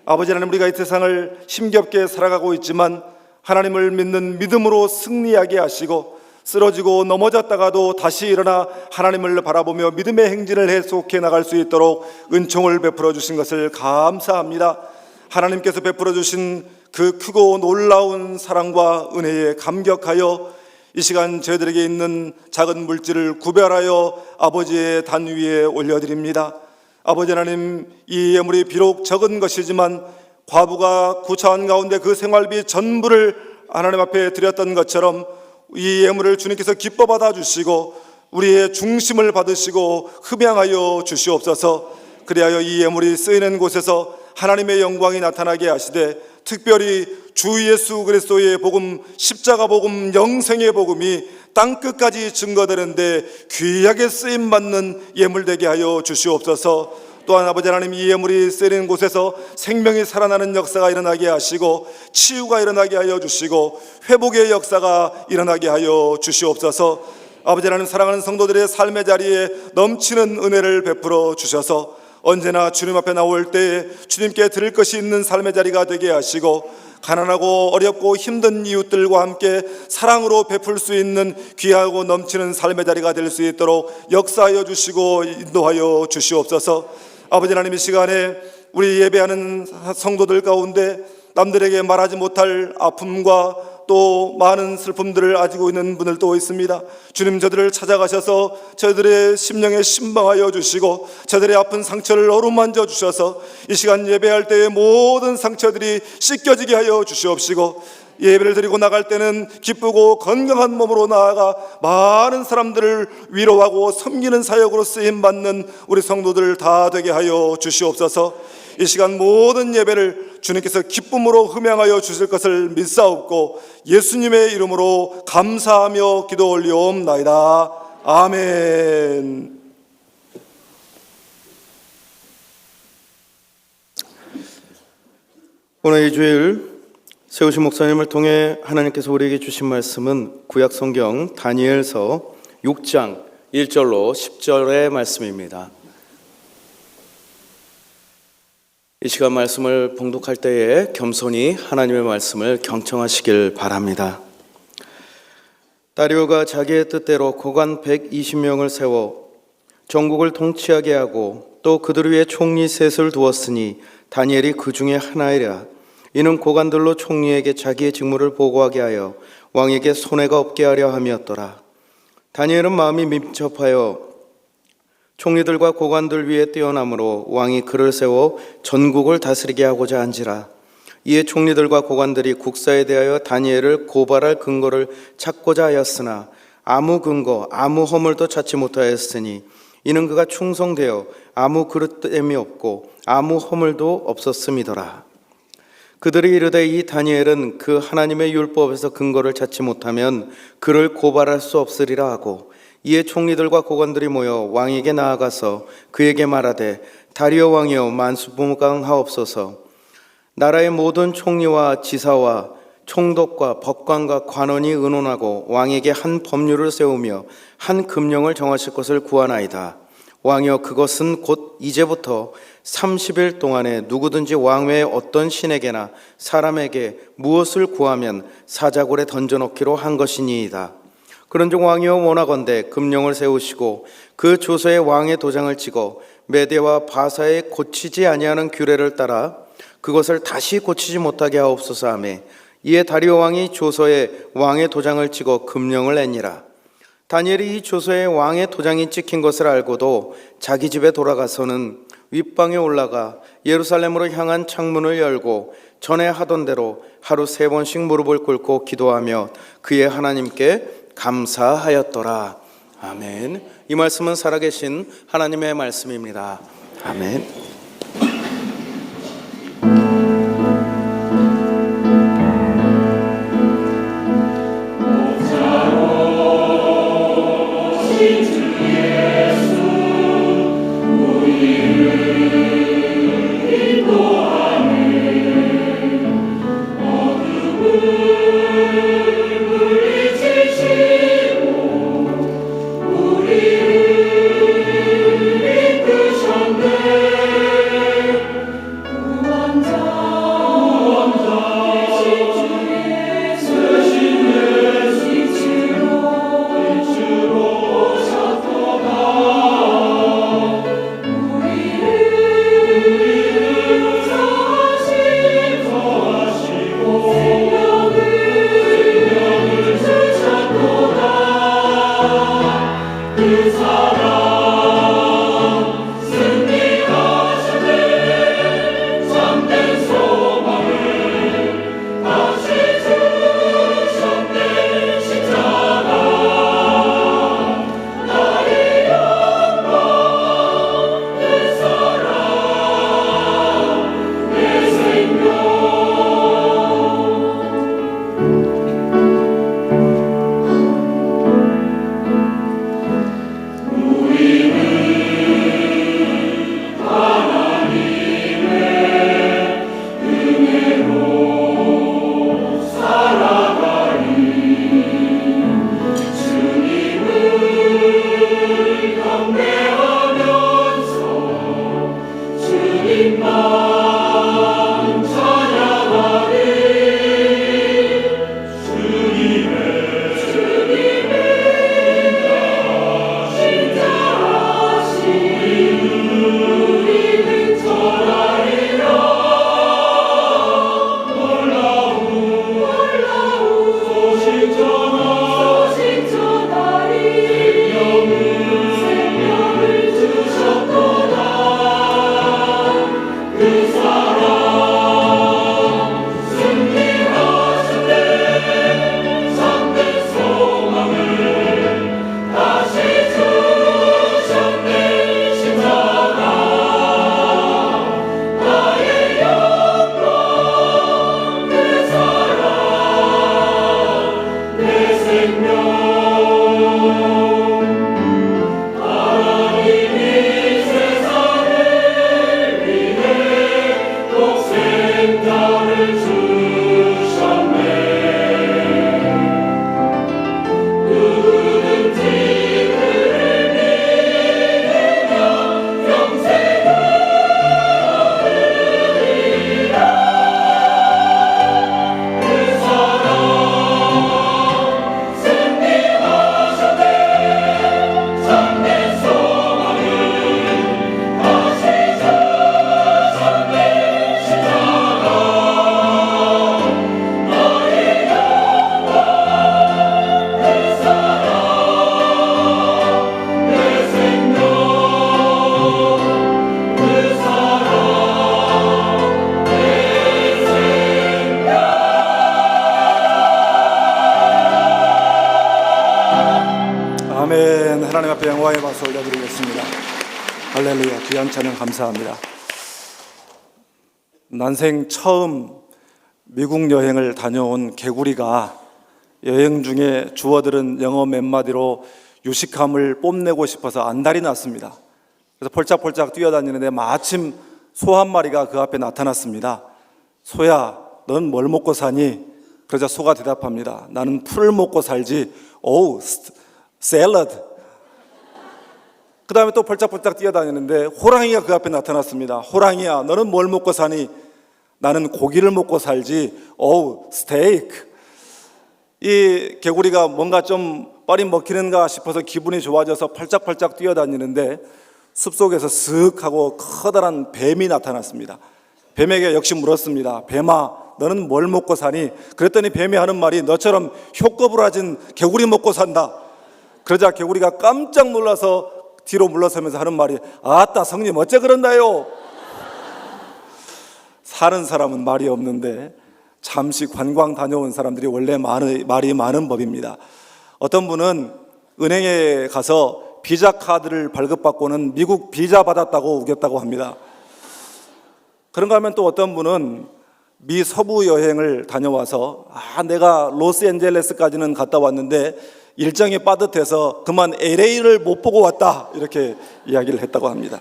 아버지 하나님, 우리가 이 세상을 힘겹게 살아가고 있지만 하나님을 믿는 믿음으로 승리하게 하시고, 쓰러지고 넘어졌다가도 다시 일어나 하나님을 바라보며 믿음의 행진을 해속해 나갈 수 있도록 은총을 베풀어 주신 것을 감사합니다. 하나님께서 베풀어 주신 그 크고 놀라운 사랑과 은혜에 감격하여 이 시간 저희들에게 있는 작은 물질을 구별하여 아버지의 단 위에 올려드립니다. 아버지 하나님, 이 예물이 비록 적은 것이지만 과부가 구차한 가운데 그 생활비 전부를 하나님 앞에 드렸던 것처럼 이 예물을 주님께서 기뻐 받아 주시고 우리의 중심을 받으시고 흡양하여 주시옵소서. 그리하여 이 예물이 쓰이는 곳에서 하나님의 영광이 나타나게 하시되, 특별히 주 예수 그리스도의 복음, 십자가 복음, 영생의 복음이 땅끝까지 증거되는데 귀하게 쓰임받는 예물 되게 하여 주시옵소서. 또한 아버지 하나님, 이 예물이 쓰이는 곳에서 생명이 살아나는 역사가 일어나게 하시고, 치유가 일어나게 하여 주시고, 회복의 역사가 일어나게 하여 주시옵소서. 아버지 하나님, 사랑하는 성도들의 삶의 자리에 넘치는 은혜를 베풀어 주셔서 언제나 주님 앞에 나올 때에 주님께 드릴 것이 있는 삶의 자리가 되게 하시고, 가난하고 어렵고 힘든 이웃들과 함께 사랑으로 베풀 수 있는 귀하고 넘치는 삶의 자리가 될 수 있도록 역사하여 주시고 인도하여 주시옵소서. 아버지 하나님, 이 시간에 우리 예배하는 성도들 가운데 남들에게 말하지 못할 아픔과 또 많은 슬픔들을 가지고 있는 분들도 있습니다. 주님, 저들을 찾아가셔서 저들의 심령에 신방하여 주시고 저들의 아픈 상처를 어루만져 주셔서 이 시간 예배할 때의 모든 상처들이 씻겨지게 하여 주시옵시고, 예배를 드리고 나갈 때는 기쁘고 건강한 몸으로 나아가 많은 사람들을 위로하고 섬기는 사역으로 쓰임받는 우리 성도들 다 되게 하여 주시옵소서. 이 시간 모든 예배를 주님께서 기쁨으로 흠양하여 주실 것을 믿사옵고 예수님의 이름으로 감사하며 기도 올리옵나이다. 아멘. 오늘 이 주일 세우신 목사님을 통해 하나님께서 우리에게 주신 말씀은 구약성경 다니엘서 6장 1절로 10절의 말씀입니다. 이 시간 말씀을 봉독할 때에 겸손히 하나님의 말씀을 경청하시길 바랍니다. 다리오가 자기의 뜻대로 고관 120명을 세워 전국을 통치하게 하고 또 그들 위에 총리 셋을 두었으니 다니엘이 그 중에 하나이라. 이는 고관들로 총리에게 자기의 직무를 보고하게 하여 왕에게 손해가 없게 하려 함이었더라. 다니엘은 마음이 민첩하여 총리들과 고관들 위에 뛰어나므로 왕이 그를 세워 전국을 다스리게 하고자 한지라. 이에 총리들과 고관들이 국사에 대하여 다니엘을 고발할 근거를 찾고자 하였으나 아무 근거 아무 허물도 찾지 못하였으니 이는 그가 충성되어 아무 그릇됨이 없고 아무 허물도 없었음이더라. 그들이 이르되 이 다니엘은 그 하나님의 율법에서 근거를 찾지 못하면 그를 고발할 수 없으리라 하고, 이에 총리들과 고관들이 모여 왕에게 나아가서 그에게 말하되 다리오 왕이여 만수무강하옵소서. 나라의 모든 총리와 지사와 총독과 법관과 관원이 의논하고 왕에게 한 법률을 세우며 한 금령을 정하실 것을 구하나이다. 왕이여, 그것은 곧 이제부터 30일 동안에 누구든지 왕 외에 어떤 신에게나 사람에게 무엇을 구하면 사자굴에 던져놓기로 한 것이니이다. 그런즉 왕이여, 원하건대 금령을 세우시고 그 조서에 왕의 도장을 찍어 메대와 바사에 고치지 아니하는 규례를 따라 그것을 다시 고치지 못하게 하옵소서 하며, 이에 다리오 왕이 조서에 왕의 도장을 찍어 금령을 냈니라. 다니엘이 이 조서에 왕의 도장이 찍힌 것을 알고도 자기 집에 돌아가서는 윗방에 올라가 예루살렘으로 향한 창문을 열고 전에 하던 대로 하루 3번씩 무릎을 꿇고 기도하며 그의 하나님께 감사하였더라. 아멘. 이 말씀은 살아계신 하나님의 말씀입니다. 아멘. 우리를 이끄셨네. 할렐루야. 귀한 찬양 감사합니다. 난생 처음 미국 여행을 다녀온 개구리가 여행 중에 주워들은 영어 몇 마디로 유식함을 뽐내고 싶어서 안달이 났습니다. 그래서 폴짝폴짝 뛰어다니는데 마침 소 한 마리가 그 앞에 나타났습니다. 소야, 넌 뭘 먹고 사니? 그러자 소가 대답합니다. 나는 풀을 먹고 살지. 오우, 샐러드. 그 다음에 또 펄짝펄짝 뛰어다니는데 호랑이가 그 앞에 나타났습니다. 호랑이야, 너는 뭘 먹고 사니? 나는 고기를 먹고 살지. 오우, 스테이크. 이 개구리가 뭔가 좀 빨리 먹히는가 싶어서 기분이 좋아져서 펄짝펄짝 뛰어다니는데 숲속에서 슥 하고 커다란 뱀이 나타났습니다. 뱀에게 역시 물었습니다. 뱀아, 너는 뭘 먹고 사니? 그랬더니 뱀이 하는 말이 너처럼 효거부라진 개구리 먹고 산다. 그러자 개구리가 깜짝 놀라서 뒤로 물러서면서 하는 말이 아따 성님 어째 그런다요? 사는 사람은 말이 없는데 잠시 관광 다녀온 사람들이 원래 말이 많은 법입니다. 어떤 분은 은행에 가서 비자 카드를 발급받고는 미국 비자 받았다고 우겼다고 합니다. 그런가 하면 또 어떤 분은 미 서부 여행을 다녀와서 내가 로스앤젤레스까지는 갔다 왔는데 일정이 빠듯해서 그만 LA를 못 보고 왔다 이렇게 이야기를 했다고 합니다.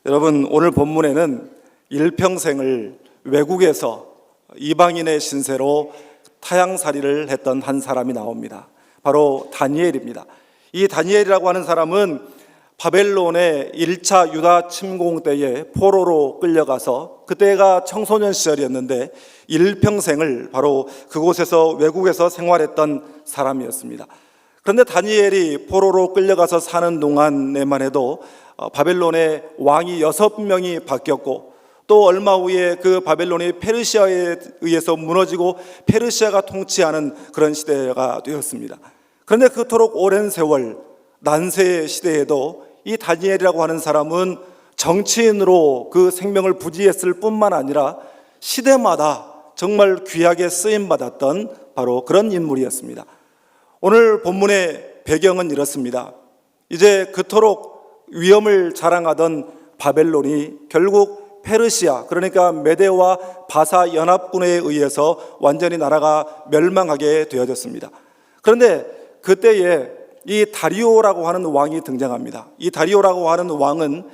여러분, 오늘 본문에는 일평생을 외국에서 이방인의 신세로 타향살이를 했던 한 사람이 나옵니다. 바로 다니엘입니다. 이 다니엘이라고 하는 사람은 바벨론의 1차 유다 침공 때에 포로로 끌려가서 그때가 청소년 시절이었는데 일평생을 바로 그곳에서 외국에서 생활했던 사람이었습니다. 그런데 다니엘이 포로로 끌려가서 사는 동안에만 해도 바벨론의 왕이 6명이 바뀌었고 또 얼마 후에 그 바벨론이 페르시아에 의해서 무너지고 페르시아가 통치하는 그런 시대가 되었습니다. 그런데 그토록 오랜 세월 난세의 시대에도 이 다니엘이라고 하는 사람은 정치인으로 그 생명을 부지했을 뿐만 아니라 시대마다 정말 귀하게 쓰임받았던 바로 그런 인물이었습니다. 오늘 본문의 배경은 이렇습니다. 이제 그토록 위엄을 자랑하던 바벨론이 결국 페르시아, 그러니까 메대와 바사 연합군에 의해서 완전히 나라가 멸망하게 되어졌습니다. 그런데 그때에 이 다리오라고 하는 왕이 등장합니다. 이 다리오라고 하는 왕은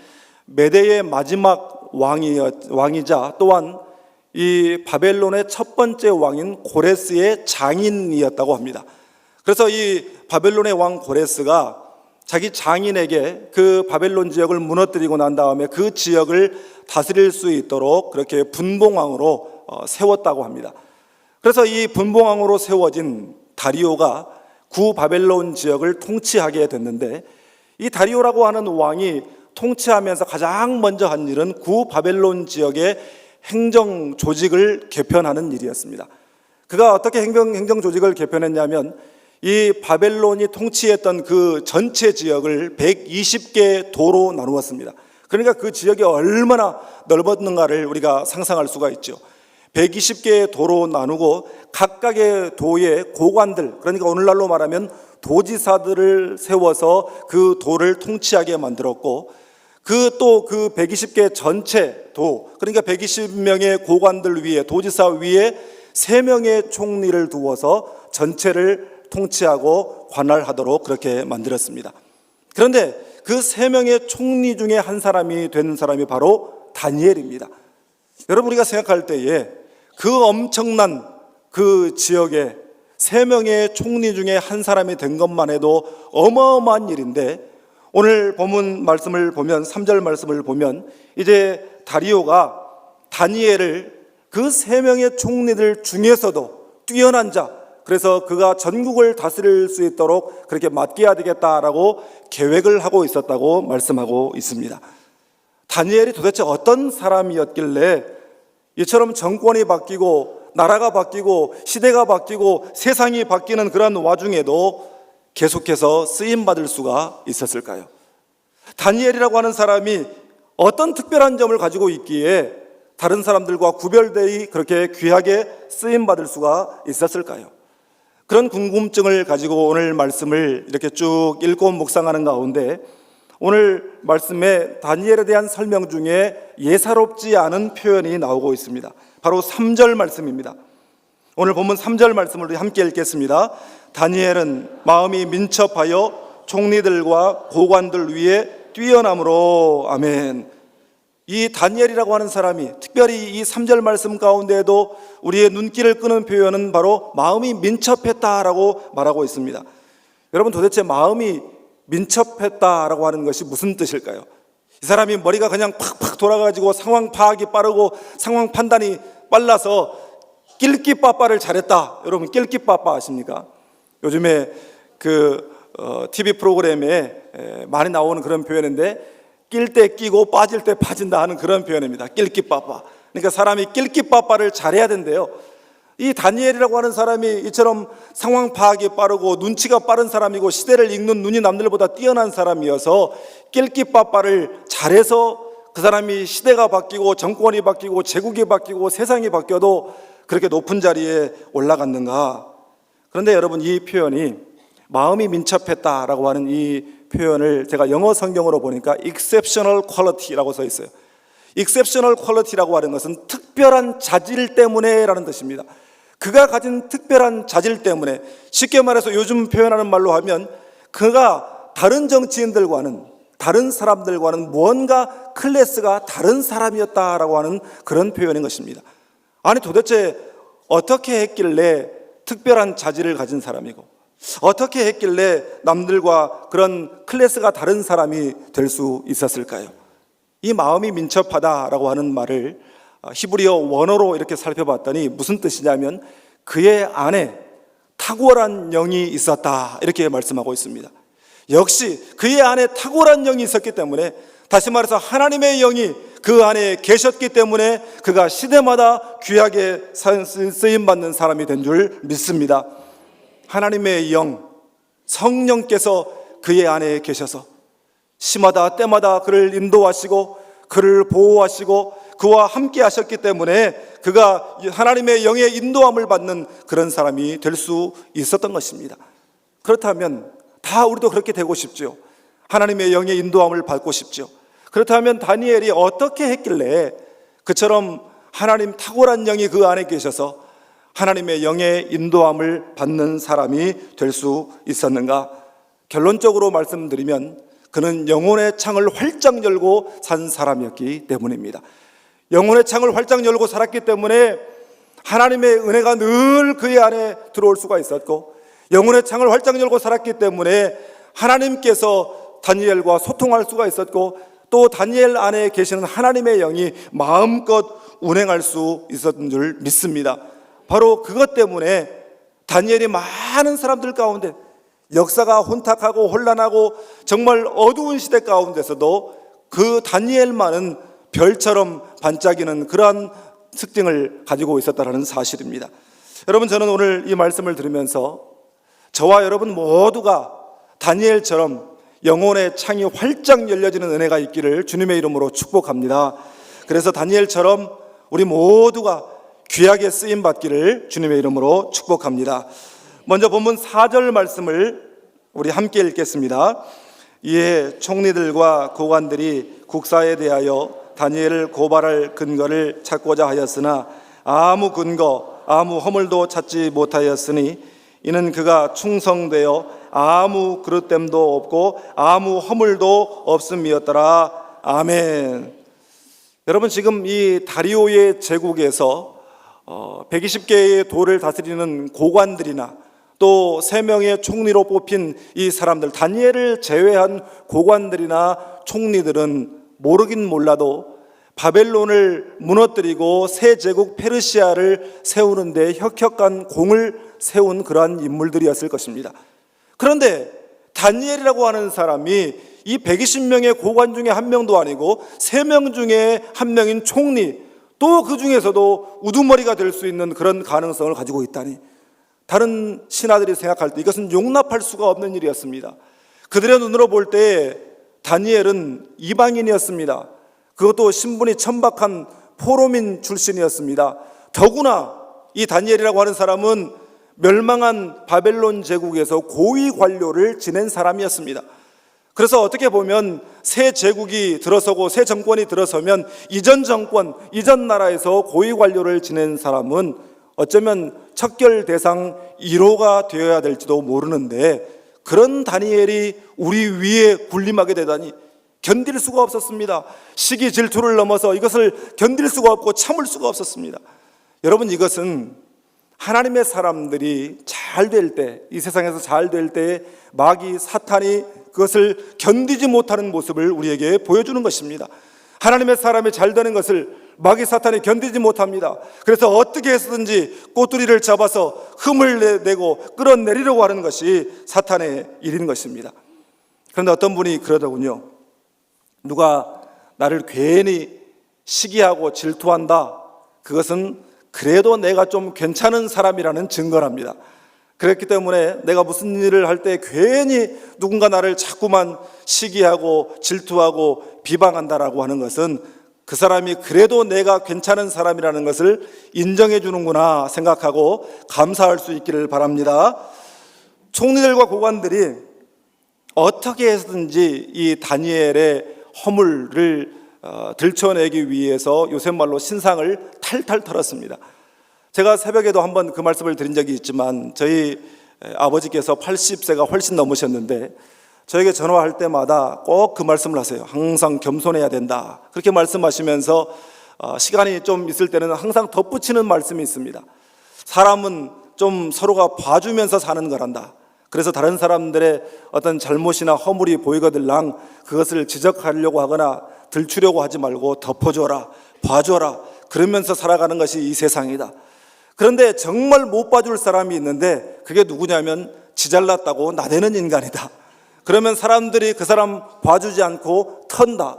메대의 마지막 왕이자 또한 이 바벨론의 첫 번째 왕인 고레스의 장인이었다고 합니다. 그래서 이 바벨론의 왕 고레스가 자기 장인에게 그 바벨론 지역을 무너뜨리고 난 다음에 그 지역을 다스릴 수 있도록 그렇게 분봉왕으로 세웠다고 합니다. 그래서 이 분봉왕으로 세워진 다리오가 구바벨론 지역을 통치하게 됐는데 이 다리오라고 하는 왕이 통치하면서 가장 먼저 한 일은 구바벨론 지역의 행정 조직을 개편하는 일이었습니다. 그가 어떻게 행정 조직을 개편했냐면 이 바벨론이 통치했던 그 전체 지역을 120개 도로 나누었습니다. 그러니까 그 지역이 얼마나 넓었는가를 우리가 상상할 수가 있죠. 120개의 도로 나누고 각각의 도의 고관들, 그러니까 오늘날로 말하면 도지사들을 세워서 그 도를 통치하게 만들었고 그 120개 전체 도, 그러니까 120명의 고관들 위에, 도지사 위에 3명의 총리를 두어서 전체를 통치하고 관할하도록 그렇게 만들었습니다. 그런데 그 3명의 총리 중에 한 사람이 된 사람이 바로 다니엘입니다. 여러분, 우리가 생각할 때에 그 엄청난 그 지역에 3명의 총리 중에 한 사람이 된 것만 해도 어마어마한 일인데 오늘 본문 말씀을 보면 3절 말씀을 보면 이제 다리오가 다니엘을 그 3명의 총리들 중에서도 뛰어난 자, 그래서 그가 전국을 다스릴 수 있도록 그렇게 맡겨야 되겠다라고 계획을 하고 있었다고 말씀하고 있습니다. 다니엘이 도대체 어떤 사람이었길래 이처럼 정권이 바뀌고 나라가 바뀌고 시대가 바뀌고 세상이 바뀌는 그런 와중에도 계속해서 쓰임받을 수가 있었을까요? 다니엘이라고 하는 사람이 어떤 특별한 점을 가지고 있기에 다른 사람들과 구별되이 그렇게 귀하게 쓰임받을 수가 있었을까요? 그런 궁금증을 가지고 오늘 말씀을 이렇게 쭉 읽고 묵상하는 가운데 오늘 말씀에 다니엘에 대한 설명 중에 예사롭지 않은 표현이 나오고 있습니다. 바로 3절 말씀입니다. 오늘 본문 3절 말씀을 함께 읽겠습니다. 다니엘은 마음이 민첩하여 총리들과 고관들 위에 뛰어남으로. 아멘. 이 다니엘이라고 하는 사람이 특별히 이 3절 말씀 가운데에도 우리의 눈길을 끄는 표현은 바로 마음이 민첩했다라고 말하고 있습니다. 여러분, 도대체 마음이 민첩했다라고 하는 것이 무슨 뜻일까요? 이 사람이 머리가 그냥 팍팍 돌아가지고 상황 파악이 빠르고 상황 판단이 빨라서 낄끼빠빠를 잘했다. 여러분, 낄끼빠빠 아십니까? 요즘에 TV 프로그램에 많이 나오는 그런 표현인데, 낄 때 끼고 빠질 때 빠진다 하는 그런 표현입니다. 낄끼빠빠. 그러니까 사람이 낄끼빠빠를 잘해야 된대요. 이 다니엘이라고 하는 사람이 이처럼 상황 파악이 빠르고 눈치가 빠른 사람이고 시대를 읽는 눈이 남들보다 뛰어난 사람이어서 낄끼빠빠를 잘해서 그 사람이 시대가 바뀌고 정권이 바뀌고 제국이 바뀌고 세상이 바뀌어도 그렇게 높은 자리에 올라갔는가? 그런데 여러분, 이 표현이 마음이 민첩했다라고 하는 이 표현을 제가 영어 성경으로 보니까 exceptional quality라고 써 있어요. exceptional quality라고 하는 것은 특별한 자질 때문에라는 뜻입니다. 그가 가진 특별한 자질 때문에, 쉽게 말해서 요즘 표현하는 말로 하면 그가 다른 정치인들과는, 다른 사람들과는 뭔가 클래스가 다른 사람이었다라고 하는 그런 표현인 것입니다. 아니, 도대체 어떻게 했길래 특별한 자질을 가진 사람이고 어떻게 했길래 남들과 그런 클래스가 다른 사람이 될 수 있었을까요? 이 마음이 민첩하다라고 하는 말을 히브리어 원어로 이렇게 살펴봤더니 무슨 뜻이냐면 그의 안에 탁월한 영이 있었다, 이렇게 말씀하고 있습니다. 역시 그의 안에 탁월한 영이 있었기 때문에, 다시 말해서 하나님의 영이 그 안에 계셨기 때문에 그가 시대마다 귀하게 쓰임받는 사람이 된 줄 믿습니다. 하나님의 영, 성령께서 그의 안에 계셔서 시마다 때마다 그를 인도하시고 그를 보호하시고 그와 함께 하셨기 때문에 그가 하나님의 영의 인도함을 받는 그런 사람이 될 수 있었던 것입니다. 그렇다면 다 우리도 그렇게 되고 싶죠. 하나님의 영의 인도함을 받고 싶죠. 그렇다면 다니엘이 어떻게 했길래 그처럼 하나님 탁월한 영이 그 안에 계셔서 하나님의 영의 인도함을 받는 사람이 될 수 있었는가? 결론적으로 말씀드리면 그는 영혼의 창을 활짝 열고 산 사람이었기 때문입니다. 영혼의 창을 활짝 열고 살았기 때문에 하나님의 은혜가 늘 그의 안에 들어올 수가 있었고, 영혼의 창을 활짝 열고 살았기 때문에 하나님께서 다니엘과 소통할 수가 있었고, 또 다니엘 안에 계시는 하나님의 영이 마음껏 운행할 수 있었던 줄 믿습니다. 바로 그것 때문에 다니엘이 많은 사람들 가운데, 역사가 혼탁하고 혼란하고 정말 어두운 시대 가운데서도 그 다니엘만은 별처럼 반짝이는 그러한 특징을 가지고 있었다는 사실입니다. 여러분, 저는 오늘 이 말씀을 들으면서 저와 여러분 모두가 다니엘처럼 영혼의 창이 활짝 열려지는 은혜가 있기를 주님의 이름으로 축복합니다. 그래서 다니엘처럼 우리 모두가 귀하게 쓰임받기를 주님의 이름으로 축복합니다. 먼저 본문 4절 말씀을 우리 함께 읽겠습니다. 이에 총리들과 고관들이 국사에 대하여 다니엘을 고발할 근거를 찾고자 하였으나 아무 근거, 아무 허물도 찾지 못하였으니 이는 그가 충성되어 아무 그릇됨도 없고 아무 허물도 없음이었더라. 아멘. 여러분, 지금 이 다리오의 제국에서 120개의 도를 다스리는 고관들이나 또 3명의 총리로 뽑힌 이 사람들, 다니엘을 제외한 고관들이나 총리들은 모르긴 몰라도 바벨론을 무너뜨리고 새 제국 페르시아를 세우는 데 혁혁한 공을 세운 그러한 인물들이었을 것입니다. 그런데 다니엘이라고 하는 사람이 이 120명의 고관 중에 한 명도 아니고 3명 중에 한 명인 총리, 또 그 중에서도 우두머리가 될 수 있는 그런 가능성을 가지고 있다니, 다른 신하들이 생각할 때 이것은 용납할 수가 없는 일이었습니다. 그들의 눈으로 볼 때 다니엘은 이방인이었습니다. 그것도 신분이 천박한 포로민 출신이었습니다. 더구나 이 다니엘이라고 하는 사람은 멸망한 바벨론 제국에서 고위 관료를 지낸 사람이었습니다. 그래서 어떻게 보면 새 제국이 들어서고 새 정권이 들어서면 이전 정권, 이전 나라에서 고위 관료를 지낸 사람은 어쩌면 척결 대상 1호가 되어야 될지도 모르는데, 그런 다니엘이 우리 위에 군림하게 되다니 견딜 수가 없었습니다. 시기 질투를 넘어서 이것을 견딜 수가 없고 참을 수가 없었습니다. 여러분, 이것은 하나님의 사람들이 잘 될 때, 이 세상에서 잘 될 때 마귀 사탄이 그것을 견디지 못하는 모습을 우리에게 보여주는 것입니다. 하나님의 사람이 잘 되는 것을 마귀 사탄이 견디지 못합니다. 그래서 어떻게 해서든지 꼬투리를 잡아서 흠을 내고 끌어내리려고 하는 것이 사탄의 일인 것입니다. 그런데 어떤 분이 그러더군요. 누가 나를 괜히 시기하고 질투한다, 그것은 그래도 내가 좀 괜찮은 사람이라는 증거랍니다. 그렇기 때문에 내가 무슨 일을 할 때 괜히 누군가 나를 자꾸만 시기하고 질투하고 비방한다라고 하는 것은 그 사람이 그래도 내가 괜찮은 사람이라는 것을 인정해 주는구나 생각하고 감사할 수 있기를 바랍니다. 총리들과 고관들이 어떻게 해서든지 이 다니엘의 허물을 들춰내기 위해서 요새 말로 신상을 탈탈 털었습니다. 제가 새벽에도 한번 그 말씀을 드린 적이 있지만, 저희 아버지께서 80세가 훨씬 넘으셨는데 저에게 전화할 때마다 꼭 그 말씀을 하세요. 항상 겸손해야 된다, 그렇게 말씀하시면서 시간이 좀 있을 때는 항상 덧붙이는 말씀이 있습니다. 사람은 좀 서로가 봐주면서 사는 거란다. 그래서 다른 사람들의 어떤 잘못이나 허물이 보이거들랑 그것을 지적하려고 하거나 들추려고 하지 말고 덮어줘라, 봐줘라, 그러면서 살아가는 것이 이 세상이다. 그런데 정말 못 봐줄 사람이 있는데 그게 누구냐면 지잘났다고 나대는 인간이다. 그러면 사람들이 그 사람 봐주지 않고 턴다.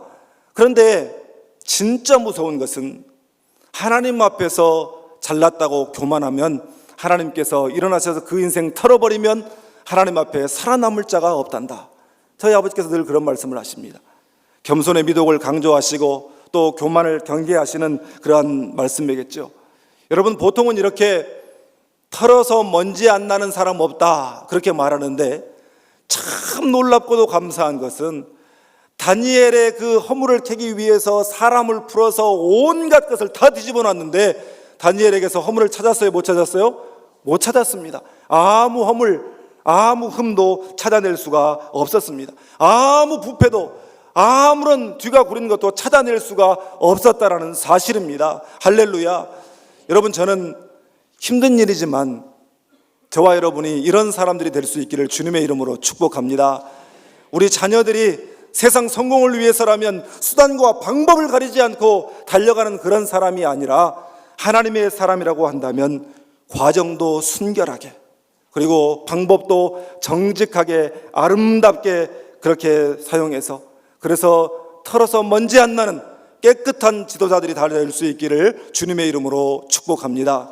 그런데 진짜 무서운 것은 하나님 앞에서 잘났다고 교만하면 하나님께서 일어나셔서 그 인생 털어버리면 하나님 앞에 살아남을 자가 없단다. 저희 아버지께서 늘 그런 말씀을 하십니다. 겸손의 미덕을 강조하시고 또 교만을 경계하시는 그러한 말씀이겠죠. 여러분, 보통은 이렇게 털어서 먼지 안 나는 사람 없다, 그렇게 말하는데 참 놀랍고도 감사한 것은 다니엘의 그 허물을 캐기 위해서 사람을 풀어서 온갖 것을 다 뒤집어 놨는데 다니엘에게서 허물을 찾았어요? 못 찾았어요? 못 찾았습니다. 아무 허물, 아무 흠도 찾아낼 수가 없었습니다. 아무 부패도, 아무런 뒤가 구린 것도 찾아낼 수가 없었다라는 사실입니다. 할렐루야. 여러분, 저는 힘든 일이지만 저와 여러분이 이런 사람들이 될 수 있기를 주님의 이름으로 축복합니다. 우리 자녀들이 세상 성공을 위해서라면 수단과 방법을 가리지 않고 달려가는 그런 사람이 아니라 하나님의 사람이라고 한다면 과정도 순결하게, 그리고 방법도 정직하게 아름답게 그렇게 사용해서, 그래서 털어서 먼지 안 나는 깨끗한 지도자들이 다 될 수 있기를 주님의 이름으로 축복합니다.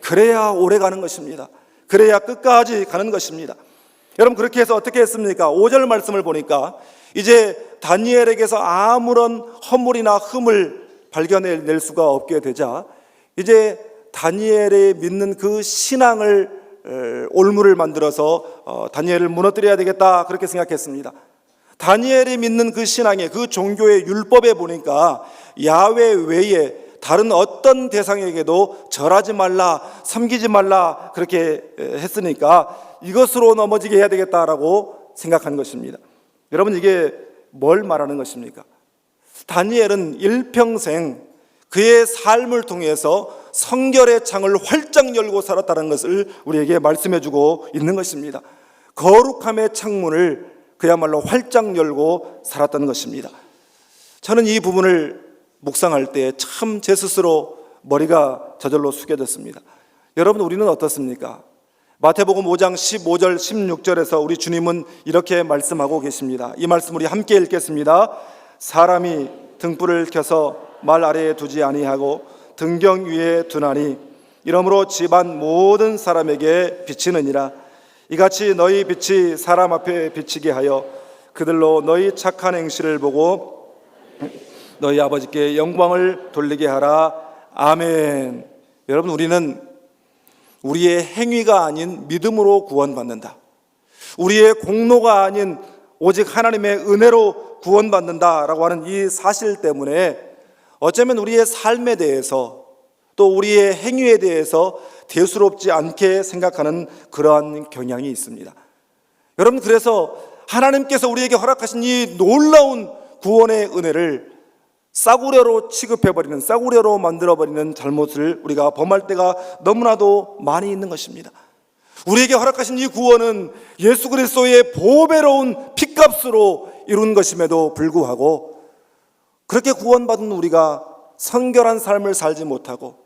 그래야 오래 가는 것입니다. 그래야 끝까지 가는 것입니다. 여러분, 그렇게 해서 어떻게 했습니까? 5절 말씀을 보니까 이제 다니엘에게서 아무런 허물이나 흠을 발견해낼 수가 없게 되자 이제 다니엘이 믿는 그 신앙을 올무를 만들어서 다니엘을 무너뜨려야 되겠다, 그렇게 생각했습니다. 다니엘이 믿는 그 신앙의 그 종교의 율법에 보니까 야훼 외에 다른 어떤 대상에게도 절하지 말라, 섬기지 말라, 그렇게 했으니까 이것으로 넘어지게 해야 되겠다라고 생각한 것입니다. 여러분, 이게 뭘 말하는 것입니까? 다니엘은 일평생 그의 삶을 통해서 성결의 창을 활짝 열고 살았다는 것을 우리에게 말씀해 주고 있는 것입니다. 거룩함의 창문을 그야말로 활짝 열고 살았다는 것입니다. 저는 이 부분을 묵상할 때 참 제 스스로 머리가 저절로 숙여졌습니다. 여러분, 우리는 어떻습니까? 마태복음 5장 15절 16절에서 우리 주님은 이렇게 말씀하고 계십니다. 이 말씀 우리 함께 읽겠습니다. 사람이 등불을 켜서 말 아래에 두지 아니하고 등경 위에 두나니 이러므로 집안 모든 사람에게 비치느니라. 이같이 너희 빛이 사람 앞에 비치게 하여 그들로 너희 착한 행실을 보고 너희 아버지께 영광을 돌리게 하라. 아멘. 여러분, 우리는 우리의 행위가 아닌 믿음으로 구원받는다. 우리의 공로가 아닌 오직 하나님의 은혜로 구원받는다라고 하는 이 사실 때문에 어쩌면 우리의 삶에 대해서 또 우리의 행위에 대해서 대수롭지 않게 생각하는 그러한 경향이 있습니다. 여러분, 그래서 하나님께서 우리에게 허락하신 이 놀라운 구원의 은혜를 싸구려로 취급해버리는, 싸구려로 만들어버리는 잘못을 우리가 범할 때가 너무나도 많이 있는 것입니다. 우리에게 허락하신 이 구원은 예수 그리스도의 보배로운 핏값으로 이룬 것임에도 불구하고 그렇게 구원받은 우리가 성결한 삶을 살지 못하고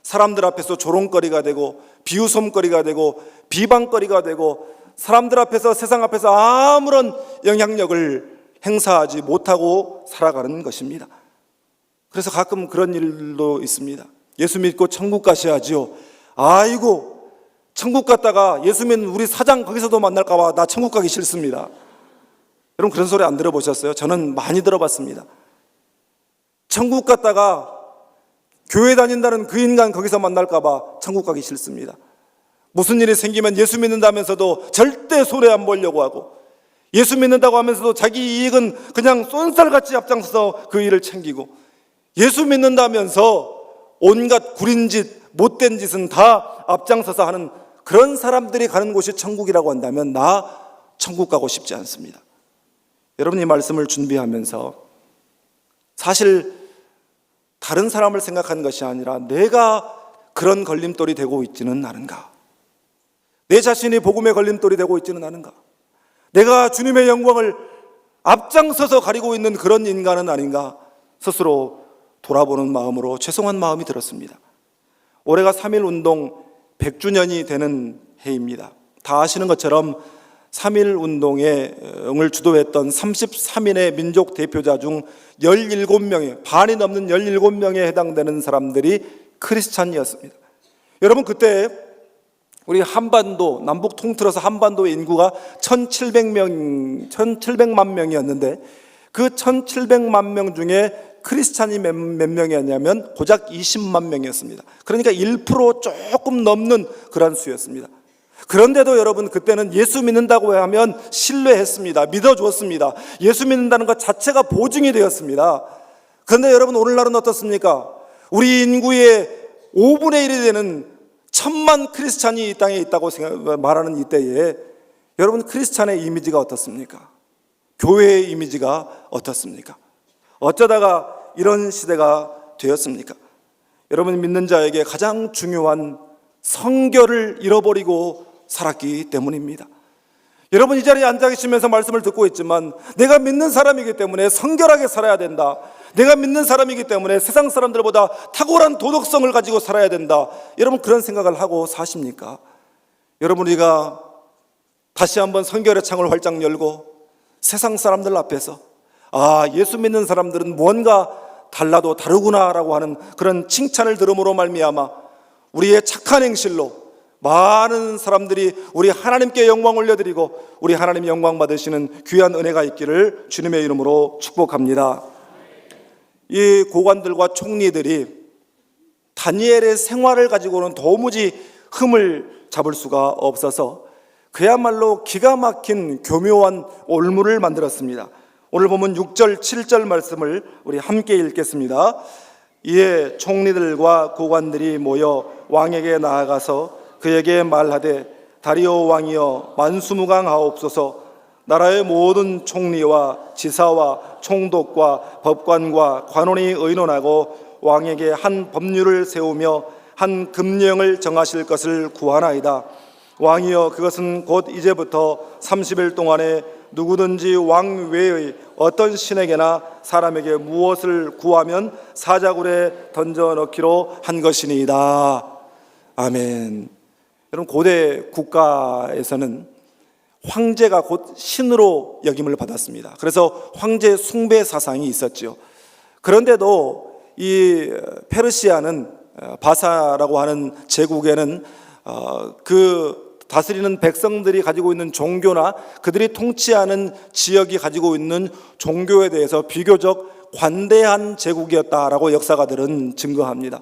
사람들 앞에서 조롱거리가 되고 비웃음거리가 되고 비방거리가 되고 사람들 앞에서, 세상 앞에서 아무런 영향력을 행사하지 못하고 살아가는 것입니다. 그래서 가끔 그런 일도 있습니다. 예수 믿고 천국 가셔야지요. 아이고, 천국 갔다가 예수 믿는 우리 사장 거기서도 만날까 봐 나 천국 가기 싫습니다. 여러분, 그런 소리 안 들어보셨어요? 저는 많이 들어봤습니다. 천국 갔다가 교회 다닌다는 그 인간 거기서 만날까 봐 천국 가기 싫습니다. 무슨 일이 생기면 예수 믿는다면서도 절대 손해 안 보려고 하고, 예수 믿는다고 하면서도 자기 이익은 그냥 쏜살같이 앞장서서 그 일을 챙기고, 예수 믿는다면서 온갖 구린 짓, 못된 짓은 다 앞장서서 하는 그런 사람들이 가는 곳이 천국이라고 한다면 나 천국 가고 싶지 않습니다. 여러분, 이 말씀을 준비하면서 사실 다른 사람을 생각하는 것이 아니라 내가 그런 걸림돌이 되고 있지는 않은가? 내 자신이 복음의 걸림돌이 되고 있지는 않은가? 내가 주님의 영광을 앞장서서 가리고 있는 그런 인간은 아닌가? 스스로 돌아보는 마음으로 죄송한 마음이 들었습니다. 올해가 3.1운동 100주년이 되는 해입니다. 다 아시는 것처럼 3.1운동을 주도했던 33인의 민족 대표자 중 17명의, 반이 넘는 17명에 해당되는 사람들이 크리스찬이었습니다. 여러분, 그때 우리 한반도, 남북 통틀어서 한반도의 인구가 1700만 명이었는데 그 1700만 명 중에 크리스찬이 몇 명이었냐면 고작 20만 명이었습니다. 그러니까 1% 조금 넘는 그런 수였습니다. 그런데도 여러분, 그때는 예수 믿는다고 하면 신뢰했습니다. 믿어주었습니다. 예수 믿는다는 것 자체가 보증이 되었습니다. 그런데 여러분, 오늘날은 어떻습니까? 우리 인구의 5분의 1이 되는 1000만 크리스찬이 이 땅에 있다고 말하는 이때에 여러분, 크리스찬의 이미지가 어떻습니까? 교회의 이미지가 어떻습니까? 어쩌다가 이런 시대가 되었습니까? 여러분, 믿는 자에게 가장 중요한 성결을 잃어버리고 살았기 때문입니다. 여러분, 이 자리에 앉아 계시면서 말씀을 듣고 있지만 내가 믿는 사람이기 때문에 성결하게 살아야 된다. 내가 믿는 사람이기 때문에 세상 사람들보다 탁월한 도덕성을 가지고 살아야 된다. 여러분, 그런 생각을 하고 사십니까? 여러분, 우리가 다시 한번 성결의 창을 활짝 열고 세상 사람들 앞에서 예수 믿는 사람들은 뭔가 달라도 다르구나라고 하는 그런 칭찬을 들음으로 말미암아 우리의 착한 행실로 많은 사람들이 우리 하나님께 영광 올려드리고 우리 하나님 영광 받으시는 귀한 은혜가 있기를 주님의 이름으로 축복합니다. 이 고관들과 총리들이 다니엘의 생활을 가지고는 도무지 흠을 잡을 수가 없어서 그야말로 기가 막힌 교묘한 올무를 만들었습니다. 오늘 보면 6절, 7절 말씀을 우리 함께 읽겠습니다. 이에 총리들과 고관들이 모여 왕에게 나아가서 그에게 말하되 다리오 왕이여 만수무강하옵소서. 나라의 모든 총리와 지사와 총독과 법관과 관원이 의논하고 왕에게 한 법률을 세우며 한 금령을 정하실 것을 구하나이다. 왕이여, 그것은 곧 이제부터 30일 동안에 누구든지 왕 외의 어떤 신에게나 사람에게 무엇을 구하면 사자굴에 던져 넣기로 한 것이니이다. 아멘. 여러분, 고대 국가에서는 황제가 곧 신으로 여김을 받았습니다. 그래서 황제 숭배 사상이 있었죠. 그런데도 이 페르시아는, 바사라고 하는 제국에는 그 다스리는 백성들이 가지고 있는 종교나 그들이 통치하는 지역이 가지고 있는 종교에 대해서 비교적 관대한 제국이었다라고 역사가들은 증거합니다.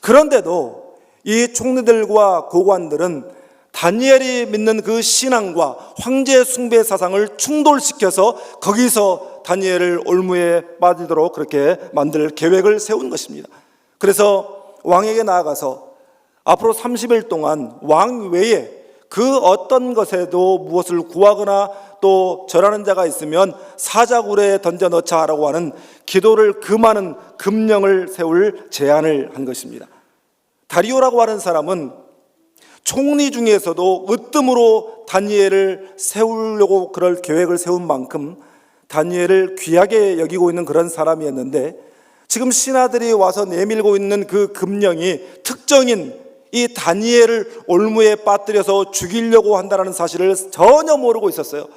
그런데도 이 총리들과 고관들은 다니엘이 믿는 그 신앙과 황제 숭배 사상을 충돌시켜서 거기서 다니엘을 올무에 빠지도록 그렇게 만들 계획을 세운 것입니다. 그래서 왕에게 나아가서 앞으로 30일 동안 왕 외에 그 어떤 것에도 무엇을 구하거나 또 절하는 자가 있으면 사자굴에 던져 넣자라고 하는 기도를 금하는 금령을 세울 제안을 한 것입니다. 다리오라고 하는 사람은 총리 중에서도 으뜸으로 다니엘을 세우려고 그럴 계획을 세운 만큼 다니엘을 귀하게 여기고 있는 그런 사람이었는데, 지금 신하들이 와서 내밀고 있는 그 금령이 특정인 이 다니엘을 올무에 빠뜨려서 죽이려고 한다는 사실을 전혀 모르고 있었어요.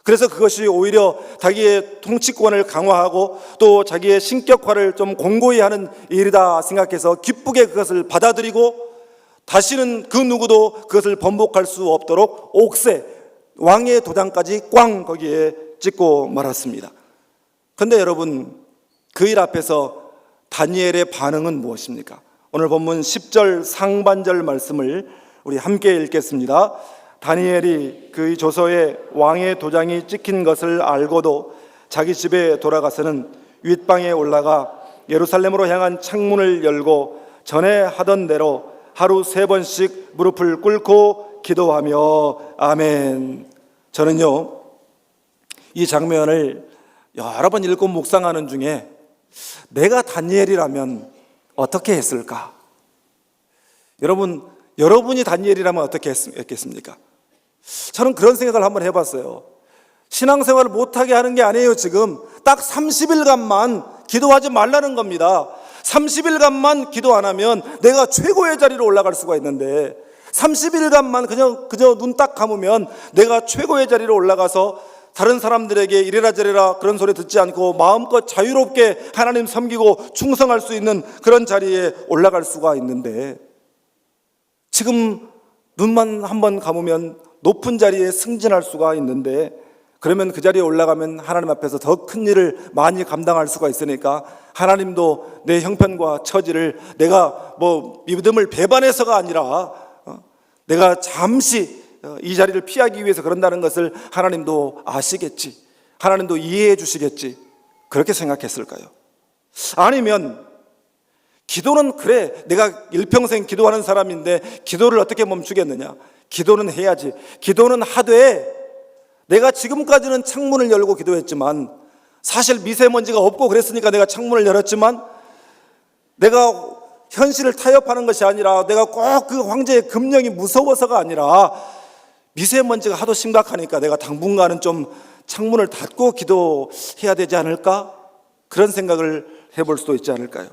그래서 그것이 오히려 자기의 통치권을 강화하고 또 자기의 신격화를 좀 공고히 하는 일이다 생각해서 기쁘게 그것을 받아들이고, 다시는 그 누구도 그것을 번복할 수 없도록 옥새 왕의 도장까지 꽝 거기에 찍고 말았습니다. 그런데 여러분, 그 일 앞에서 다니엘의 반응은 무엇입니까? 오늘 본문 10절 상반절 말씀을 우리 함께 읽겠습니다. 다니엘이 그 조서에 왕의 도장이 찍힌 것을 알고도 자기 집에 돌아가서는 윗방에 올라가 예루살렘으로 향한 창문을 열고 전에 하던 대로 하루 3번씩 무릎을 꿇고 기도하며 아멘. 저는요, 이 장면을 여러 번 읽고 묵상하는 중에 내가 다니엘이라면 어떻게 했을까? 여러분이 다니엘이라면 어떻게 했겠습니까? 저는 그런 생각을 한번 해봤어요. 신앙생활을 못하게 하는 게 아니에요. 지금 딱 30일간만 기도하지 말라는 겁니다. 30일간만 기도 안 하면 내가 최고의 자리로 올라갈 수가 있는데, 30일간만 그저 눈 딱 감으면 내가 최고의 자리로 올라가서 다른 사람들에게 이래라 저래라 그런 소리 듣지 않고 마음껏 자유롭게 하나님 섬기고 충성할 수 있는 그런 자리에 올라갈 수가 있는데, 지금 눈만 한번 감으면 높은 자리에 승진할 수가 있는데, 그러면 그 자리에 올라가면 하나님 앞에서 더 큰 일을 많이 감당할 수가 있으니까 하나님도 내 형편과 처지를 내가 믿음을 배반해서가 아니라 내가 잠시 이 자리를 피하기 위해서 그런다는 것을 하나님도 아시겠지, 하나님도 이해해 주시겠지, 그렇게 생각했을까요? 아니면 기도는 그래, 내가 일평생 기도하는 사람인데 기도를 어떻게 멈추겠느냐? 기도는 해야지. 기도는 하되 내가 지금까지는 창문을 열고 기도했지만 사실 미세먼지가 없고 그랬으니까 내가 창문을 열었지만, 내가 현실을 타협하는 것이 아니라 내가 꼭 그 황제의 금령이 무서워서가 아니라 미세먼지가 하도 심각하니까 내가 당분간은 좀 창문을 닫고 기도해야 되지 않을까? 그런 생각을 해볼 수도 있지 않을까요?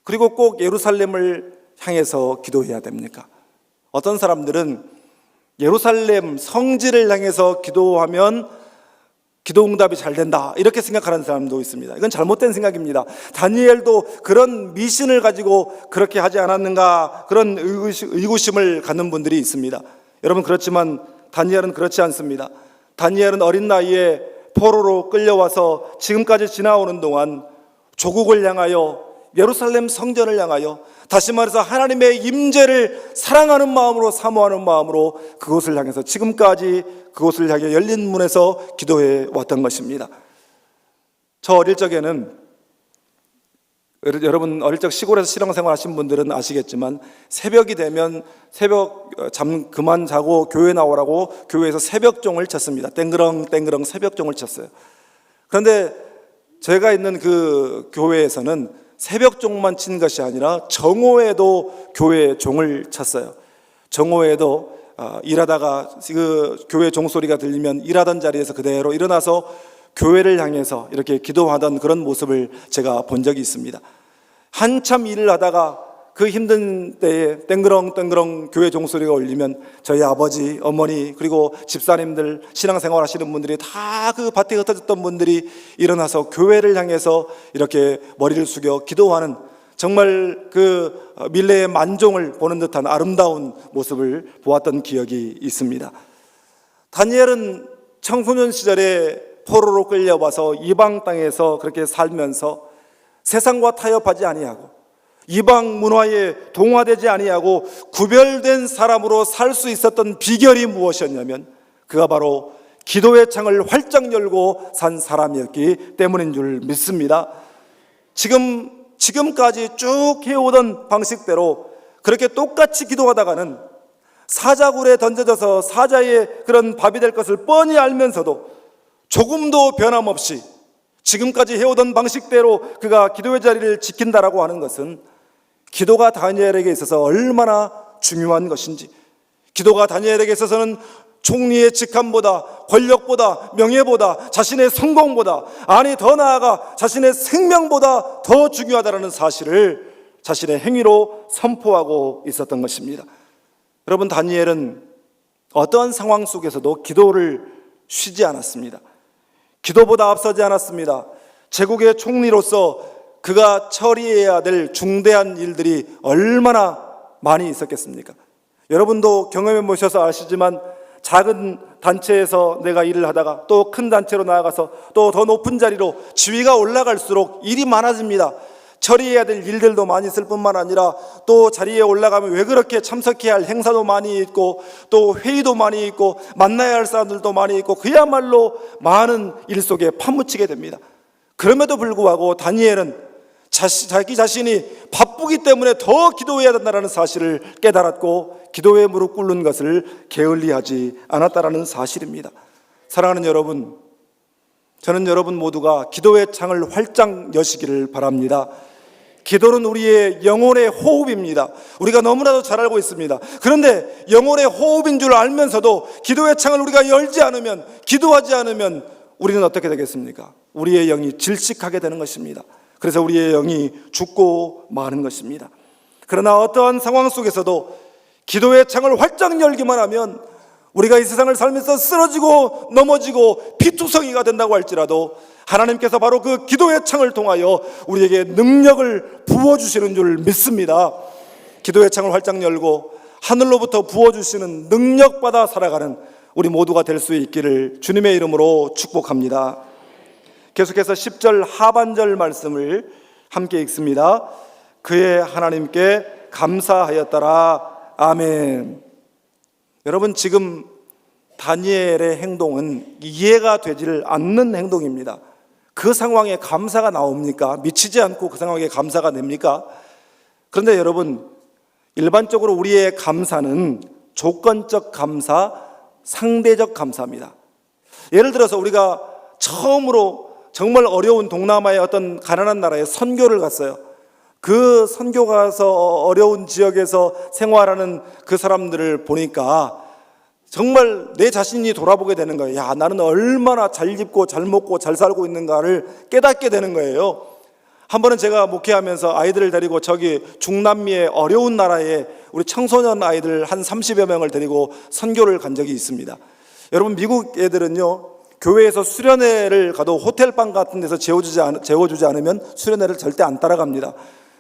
그리고 꼭 예루살렘을 향해서 기도해야 됩니까? 어떤 사람들은 예루살렘 성지를 향해서 기도하면 기도응답이 잘 된다, 이렇게 생각하는 사람도 있습니다. 이건 잘못된 생각입니다. 다니엘도 그런 미신을 가지고 그렇게 하지 않았는가, 그런 의구심을 갖는 분들이 있습니다. 여러분, 그렇지만 다니엘은 그렇지 않습니다. 다니엘은 어린 나이에 포로로 끌려와서 지금까지 지나오는 동안 조국을 향하여, 예루살렘 성전을 향하여, 다시 말해서 하나님의 임재를 사랑하는 마음으로, 사모하는 마음으로 그곳을 향해서 지금까지 그곳을 향해 열린 문에서 기도해 왔던 것입니다. 저 어릴 적에는, 여러분 어릴 적 시골에서 신앙생활 하신 분들은 아시겠지만, 새벽이 되면 새벽 잠 그만 자고 교회 나오라고 교회에서 새벽종을 쳤습니다. 땡그렁 땡그렁 새벽종을 쳤어요. 그런데 제가 있는 그 교회에서는 새벽종만 친 것이 아니라 정오에도 교회 종을 쳤어요. 정오에도 일하다가 그 교회 종소리가 들리면 일하던 자리에서 그대로 일어나서 교회를 향해서 이렇게 기도하던 그런 모습을 제가 본 적이 있습니다. 한참 일을 하다가 그 힘든 때에 땡그렁땡그렁 교회 종소리가 울리면 저희 아버지, 어머니, 그리고 집사님들, 신앙생활 하시는 분들이 다 그 밭에 흩어졌던 분들이 일어나서 교회를 향해서 이렇게 머리를 숙여 기도하는, 정말 그 밀레의 만종을 보는 듯한 아름다운 모습을 보았던 기억이 있습니다. 다니엘은 청소년 시절에 포로로 끌려와서 이방 땅에서 그렇게 살면서 세상과 타협하지 아니하고 이방 문화에 동화되지 아니하고 구별된 사람으로 살 수 있었던 비결이 무엇이었냐면 그가 바로 기도의 창을 활짝 열고 산 사람이었기 때문인 줄 믿습니다. 지금까지 쭉 해오던 방식대로 그렇게 똑같이 기도하다가는 사자굴에 던져져서 사자의 그런 밥이 될 것을 뻔히 알면서도 조금도 변함없이 지금까지 해오던 방식대로 그가 기도의 자리를 지킨다라고 하는 것은 기도가 다니엘에게 있어서 얼마나 중요한 것인지, 기도가 다니엘에게 있어서는 총리의 직함보다, 권력보다, 명예보다, 자신의 성공보다, 아니 더 나아가 자신의 생명보다 더 중요하다는 사실을 자신의 행위로 선포하고 있었던 것입니다. 여러분, 다니엘은 어떠한 상황 속에서도 기도를 쉬지 않았습니다. 기도보다 앞서지 않았습니다. 제국의 총리로서 그가 처리해야 될 중대한 일들이 얼마나 많이 있었겠습니까? 여러분도 경험해 보셔서 아시지만 작은 단체에서 내가 일을 하다가 또 큰 단체로 나아가서 또 더 높은 자리로 지위가 올라갈수록 일이 많아집니다. 처리해야 될 일들도 많이 있을 뿐만 아니라 또 자리에 올라가면 왜 그렇게 참석해야 할 행사도 많이 있고 또 회의도 많이 있고 만나야 할 사람들도 많이 있고 그야말로 많은 일 속에 파묻히게 됩니다. 그럼에도 불구하고 다니엘은 자기 자신이 바쁘기 때문에 더 기도해야 된다는 사실을 깨달았고 기도에 무릎 꿇는 것을 게을리하지 않았다는 사실입니다. 사랑하는 여러분, 저는 여러분 모두가 기도의 창을 활짝 여시기를 바랍니다. 기도는 우리의 영혼의 호흡입니다. 우리가 너무나도 잘 알고 있습니다. 그런데 영혼의 호흡인 줄 알면서도 기도의 창을 우리가 열지 않으면, 기도하지 않으면 우리는 어떻게 되겠습니까? 우리의 영이 질식하게 되는 것입니다. 그래서 우리의 영이 죽고 마는 것입니다. 그러나 어떠한 상황 속에서도 기도의 창을 활짝 열기만 하면 우리가 이 세상을 살면서 쓰러지고 넘어지고 피투성이가 된다고 할지라도 하나님께서 바로 그 기도의 창을 통하여 우리에게 능력을 부어주시는 줄 믿습니다. 기도의 창을 활짝 열고 하늘로부터 부어주시는 능력받아 살아가는 우리 모두가 될 수 있기를 주님의 이름으로 축복합니다. 계속해서 10절 하반절 말씀을 함께 읽습니다. 그의 하나님께 감사하였더라. 아멘. 여러분, 지금 다니엘의 행동은 이해가 되지를 않는 행동입니다. 그 상황에 감사가 나옵니까? 미치지 않고 그 상황에 감사가 됩니까? 그런데 여러분, 일반적으로 우리의 감사는 조건적 감사, 상대적 감사입니다. 예를 들어서 우리가 처음으로 정말 어려운 동남아의 어떤 가난한 나라에 선교를 갔어요. 그 선교 가서 어려운 지역에서 생활하는 그 사람들을 보니까 정말 내 자신이 돌아보게 되는 거예요. 야, 나는 얼마나 잘 입고 잘 먹고 잘 살고 있는가를 깨닫게 되는 거예요. 한 번은 제가 목회하면서 아이들을 데리고 저기 중남미의 어려운 나라에 우리 청소년 아이들 한 30여 명을 데리고 선교를 간 적이 있습니다. 여러분, 미국 애들은요, 교회에서 수련회를 가도 호텔방 같은 데서 재워주지 않으면 수련회를 절대 안 따라갑니다.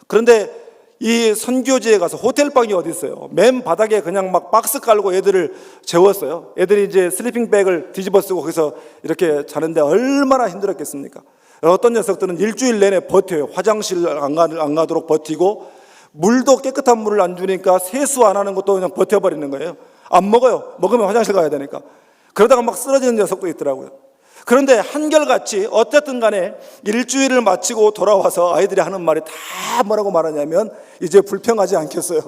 그런데 이 선교지에 가서 호텔방이 어디 있어요? 맨 바닥에 그냥 막 박스 깔고 애들을 재웠어요. 애들이 이제 슬리핑백을 뒤집어 쓰고 거기서 이렇게 자는데 얼마나 힘들었겠습니까? 어떤 녀석들은 일주일 내내 버텨요. 화장실 안 가도록 버티고, 물도 깨끗한 물을 안 주니까 세수 안 하는 것도 그냥 버텨버리는 거예요. 안 먹어요. 먹으면 화장실 가야 되니까. 그러다가 막 쓰러지는 녀석도 있더라고요. 그런데 한결같이 어쨌든 간에 일주일을 마치고 돌아와서 아이들이 하는 말이 다 뭐라고 말하냐면, 이제 불평하지 않겠어요.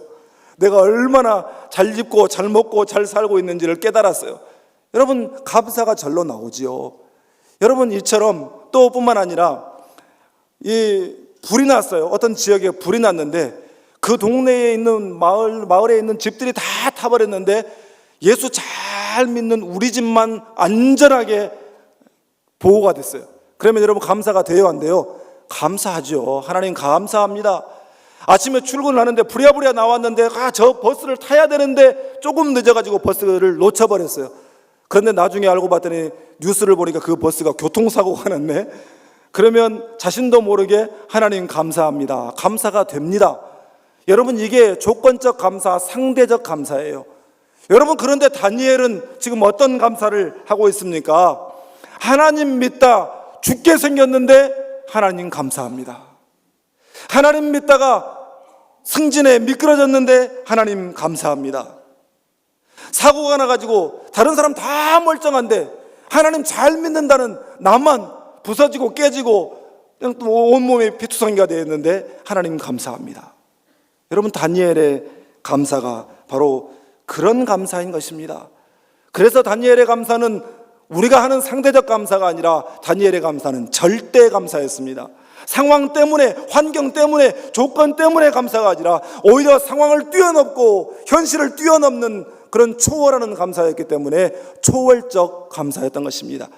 내가 얼마나 잘 입고 잘 먹고 잘 살고 있는지를 깨달았어요. 여러분, 감사가 절로 나오지요. 여러분, 이처럼 또 뿐만 아니라 이 불이 났어요. 어떤 지역에 불이 났는데 그 동네에 있는 마을에 있는 집들이 다 타버렸는데 예수 잘 믿는 우리 집만 안전하게 보호가 됐어요. 그러면 여러분, 감사가 돼요, 안 돼요? 감사하죠. 하나님 감사합니다. 아침에 출근을 하는데 부랴부랴 나왔는데 저 버스를 타야 되는데 조금 늦어가지고 버스를 놓쳐버렸어요. 그런데 나중에 알고 봤더니 뉴스를 보니까 그 버스가 교통사고가 났네. 그러면 자신도 모르게 하나님 감사합니다. 감사가 됩니다. 여러분, 이게 조건적 감사, 상대적 감사예요. 여러분, 그런데 다니엘은 지금 어떤 감사를 하고 있습니까? 하나님 믿다 죽게 생겼는데 하나님 감사합니다. 하나님 믿다가 승진에 미끄러졌는데 하나님 감사합니다. 사고가 나가지고 다른 사람 다 멀쩡한데 하나님 잘 믿는다는 나만 부서지고 깨지고 온몸이 피투성이가 되어 있는데 하나님 감사합니다. 여러분, 다니엘의 감사가 바로 그런 감사인 것입니다. 그래서 다니엘의 감사는 우리가 하는 상대적 감사가 아니라 다니엘의 감사는 절대 감사였습니다. 상황 때문에, 환경 때문에, 조건 때문에 감사가 아니라 오히려 상황을 뛰어넘고 현실을 뛰어넘는 그런 초월하는 감사였기 때문에 초월적 감사였던 것입니다.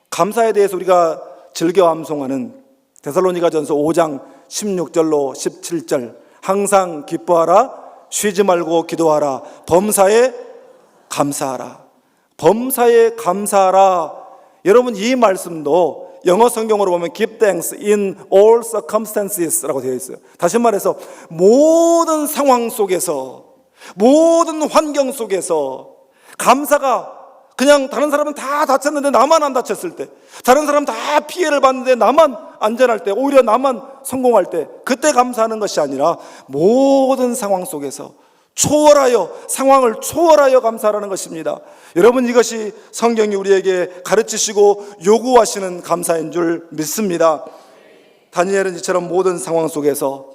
감사에 대해서 우리가 즐겨 암송하는 데살로니가전서 5장 16절로 17절, 항상 기뻐하라, 쉬지 말고 기도하라, 범사에 감사하라. 범사에 감사하라. 여러분, 이 말씀도 영어 성경으로 보면 give thanks in all circumstances라고 되어 있어요. 다시 말해서 모든 상황 속에서, 모든 환경 속에서 감사가, 그냥 다른 사람은 다 다쳤는데 나만 안 다쳤을 때, 다른 사람 다 피해를 봤는데 나만 안전할 때, 오히려 나만 성공할 때, 그때 감사하는 것이 아니라 모든 상황 속에서 초월하여, 상황을 초월하여 감사하라는 것입니다. 여러분, 이것이 성경이 우리에게 가르치시고 요구하시는 감사인 줄 믿습니다. 다니엘은 이처럼 모든 상황 속에서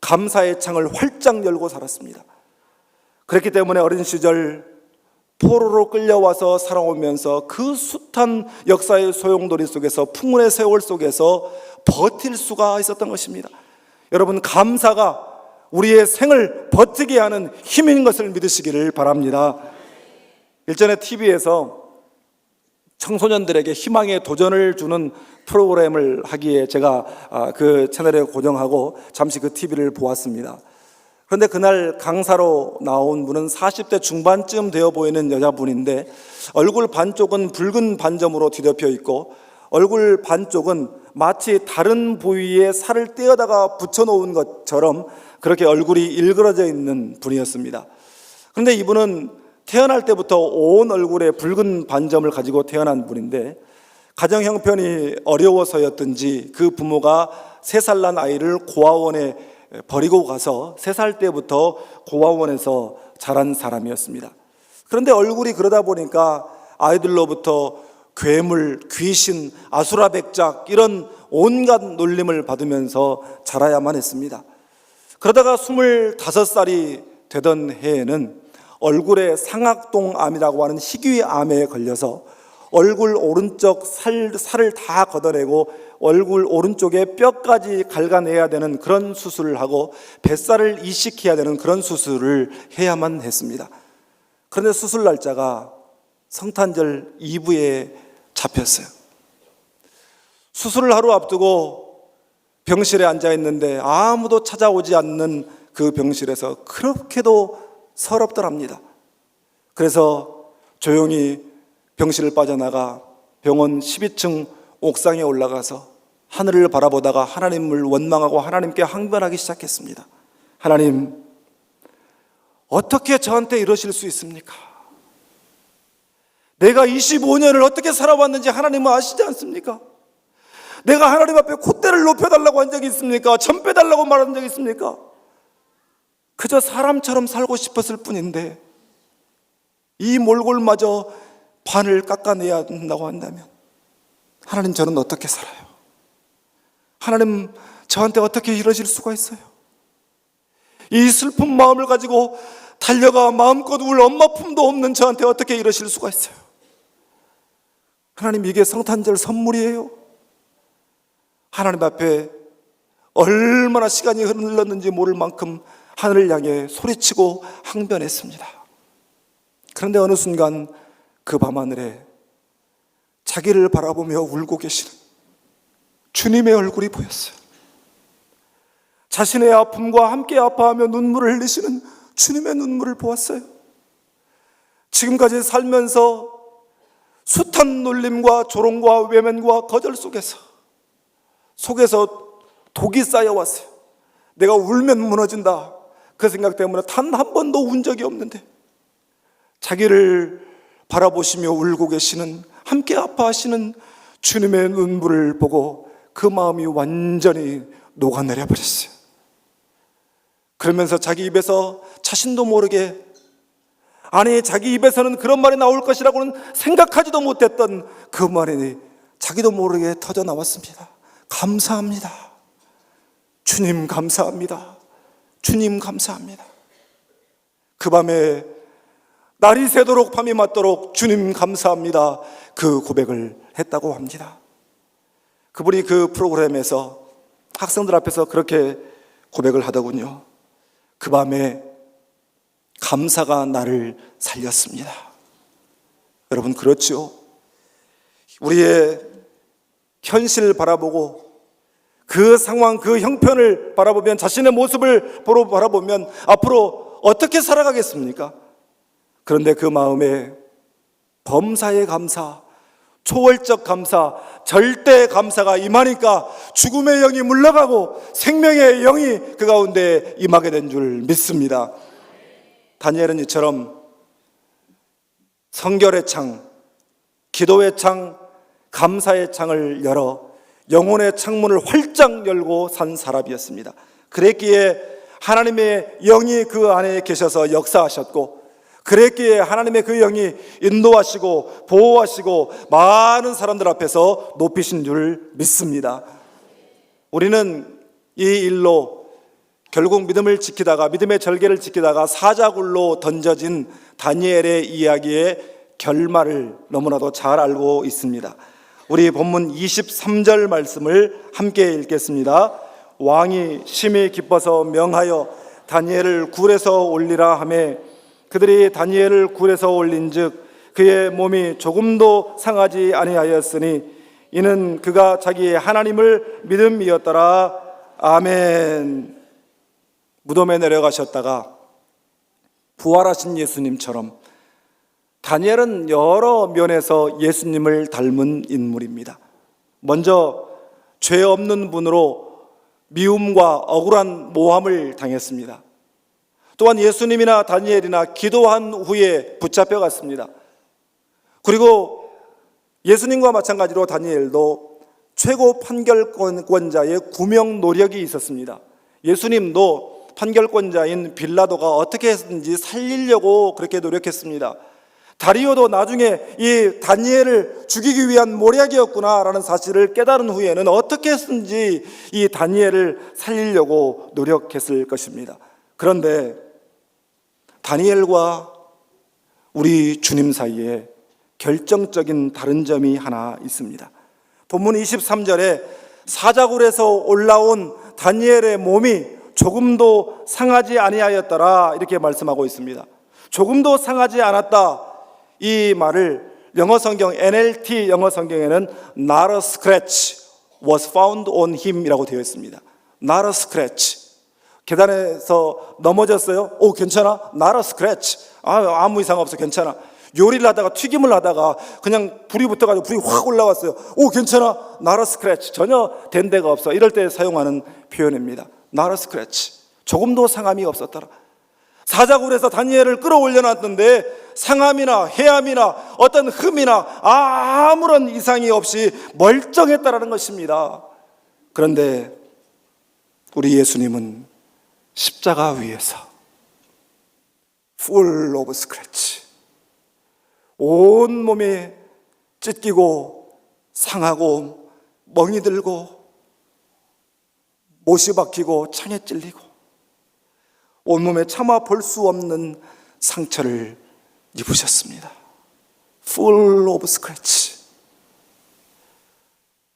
감사의 창을 활짝 열고 살았습니다. 그렇기 때문에 어린 시절 포로로 끌려와서 살아오면서 그 숱한 역사의 소용돌이 속에서, 풍운의 세월 속에서 버틸 수가 있었던 것입니다. 여러분, 감사가 우리의 생을 버티게 하는 힘인 것을 믿으시기를 바랍니다. 일전에 TV에서 청소년들에게 희망의 도전을 주는 프로그램을 하기에 제가 그 채널에 고정하고 잠시 그 TV를 보았습니다. 그런데 그날 강사로 나온 분은 40대 중반쯤 되어 보이는 여자분인데, 얼굴 반쪽은 붉은 반점으로 뒤덮여 있고 얼굴 반쪽은 마치 다른 부위에 살을 떼어다가 붙여놓은 것처럼 그렇게 얼굴이 일그러져 있는 분이었습니다. 그런데 이분은 태어날 때부터 온 얼굴에 붉은 반점을 가지고 태어난 분인데, 가정 형편이 어려워서였든지 그 부모가 3살 난 아이를 고아원에 버리고 가서 3살 때부터 고아원에서 자란 사람이었습니다. 그런데 얼굴이 그러다 보니까 아이들로부터 괴물, 귀신, 아수라백작 이런 온갖 놀림을 받으면서 자라야만 했습니다. 그러다가 25살이 되던 해에는 얼굴에 상악동암이라고 하는 희귀암에 걸려서 얼굴 오른쪽 살을 다 걷어내고 얼굴 오른쪽에 뼈까지 갈가내야 되는 그런 수술을 하고 뱃살을 이식해야 되는 그런 수술을 해야만 했습니다. 그런데 수술 날짜가 성탄절 이브에 잡혔어요. 수술을 하루 앞두고 병실에 앉아 있는데 아무도 찾아오지 않는 그 병실에서 그렇게도 서럽더랍니다. 그래서 조용히 병실을 빠져나가 병원 12층 옥상에 올라가서 하늘을 바라보다가 하나님을 원망하고 하나님께 항변하기 시작했습니다. 하나님, 어떻게 저한테 이러실 수 있습니까? 내가 25년을 어떻게 살아왔는지 하나님은 아시지 않습니까? 내가 하나님 앞에 콧대를 높여달라고 한 적이 있습니까? 점 빼달라고 말한 적이 있습니까? 그저 사람처럼 살고 싶었을 뿐인데 이 몰골마저 반을 깎아내야 한다고 한다면, 하나님, 저는 어떻게 살아요? 하나님, 저한테 어떻게 이러실 수가 있어요? 이 슬픈 마음을 가지고 달려가 마음껏 울 엄마 품도 없는 저한테 어떻게 이러실 수가 있어요? 하나님, 이게 성탄절 선물이에요. 하나님 앞에 얼마나 시간이 흘렀는지 모를 만큼 하늘을 향해 소리치고 항변했습니다. 그런데 어느 순간 그 밤하늘에 자기를 바라보며 울고 계시는 주님의 얼굴이 보였어요. 자신의 아픔과 함께 아파하며 눈물을 흘리시는 주님의 눈물을 보았어요. 지금까지 살면서 숱한 놀림과 조롱과 외면과 거절 속에서 독이 쌓여왔어요. 내가 울면 무너진다, 그 생각 때문에 단 한 번도 운 적이 없는데 자기를 바라보시며 울고 계시는, 함께 아파하시는 주님의 눈물을 보고 그 마음이 완전히 녹아내려 버렸어요. 그러면서 자기 입에서 자신도 모르게, 아니 자기 입에서는 그런 말이 나올 것이라고는 생각하지도 못했던 그 말이 자기도 모르게 터져 나왔습니다. 감사합니다. 주님 감사합니다. 주님 감사합니다. 그 밤에 날이 새도록 밤이 맞도록 주님 감사합니다, 그 고백을 했다고 합니다. 그분이 그 프로그램에서 학생들 앞에서 그렇게 고백을 하더군요. 그 밤에 감사가 나를 살렸습니다. 여러분, 그렇죠? 우리의 현실을 바라보고 그 상황, 그 형편을 바라보면, 자신의 모습을 바라보면 앞으로 어떻게 살아가겠습니까? 그런데 그 마음에 범사의 감사, 초월적 감사, 절대 감사가 임하니까 죽음의 영이 물러가고 생명의 영이 그 가운데 임하게 된 줄 믿습니다. 다니엘은 이처럼 성결의 창, 기도의 창, 감사의 창을 열어 영혼의 창문을 활짝 열고 산 사람이었습니다. 그랬기에 하나님의 영이 그 안에 계셔서 역사하셨고, 그랬기에 하나님의 그 영이 인도하시고 보호하시고 많은 사람들 앞에서 높이신 줄 믿습니다. 우리는 이 일로 결국 믿음을 지키다가, 믿음의 절개를 지키다가 사자굴로 던져진 다니엘의 이야기의 결말을 너무나도 잘 알고 있습니다. 우리 본문 23절 말씀을 함께 읽겠습니다. 왕이 심히 기뻐서 명하여 다니엘을 굴에서 올리라 하매 그들이 다니엘을 굴에서 올린즉 그의 몸이 조금도 상하지 아니하였으니 이는 그가 자기의 하나님을 믿음이었더라. 아멘. 무덤에 내려가셨다가 부활하신 예수님처럼 다니엘은 여러 면에서 예수님을 닮은 인물입니다. 먼저 죄 없는 분으로 미움과 억울한 모함을 당했습니다. 또한 예수님이나 다니엘이나 기도한 후에 붙잡혀갔습니다. 그리고 예수님과 마찬가지로 다니엘도 최고 판결권자의 구명 노력이 있었습니다. 예수님도 판결권자인 빌라도가 어떻게 했든지 살리려고 그렇게 노력했습니다. 다리오도 나중에 이 다니엘을 죽이기 위한 모략이었구나라는 사실을 깨달은 후에는 어떻게 했든지 이 다니엘을 살리려고 노력했을 것입니다. 그런데 다니엘과 우리 주님 사이에 결정적인 다른 점이 하나 있습니다. 본문 23절에 사자굴에서 올라온 다니엘의 몸이 조금도 상하지 아니하였더라 이렇게 말씀하고 있습니다. 조금도 상하지 않았다, 이 말을 영어 성경 NLT 영어 성경에는 not a scratch was found on him 이라고 되어 있습니다. not a scratch. 계단에서 넘어졌어요? 오, 괜찮아? not a scratch. 아무 이상 없어, 괜찮아. 요리를 하다가, 튀김을 하다가 그냥 불이 붙어가지고 불이 확 올라왔어요. 오, 괜찮아? not a scratch. 전혀 된 데가 없어. 이럴 때 사용하는 표현입니다. not a scratch. 조금도 상함이 없었더라. 사자굴에서 다니엘을 끌어올려놨는데 상함이나 해함이나 어떤 흠이나 아무런 이상이 없이 멀쩡했다라는 것입니다. 그런데 우리 예수님은 십자가 위에서 full of scratch, 온 몸이 찢기고 상하고 멍이 들고 못이 박히고 창에 찔리고 온몸에 차마 볼 수 없는 상처를 입으셨습니다. Full of scratch.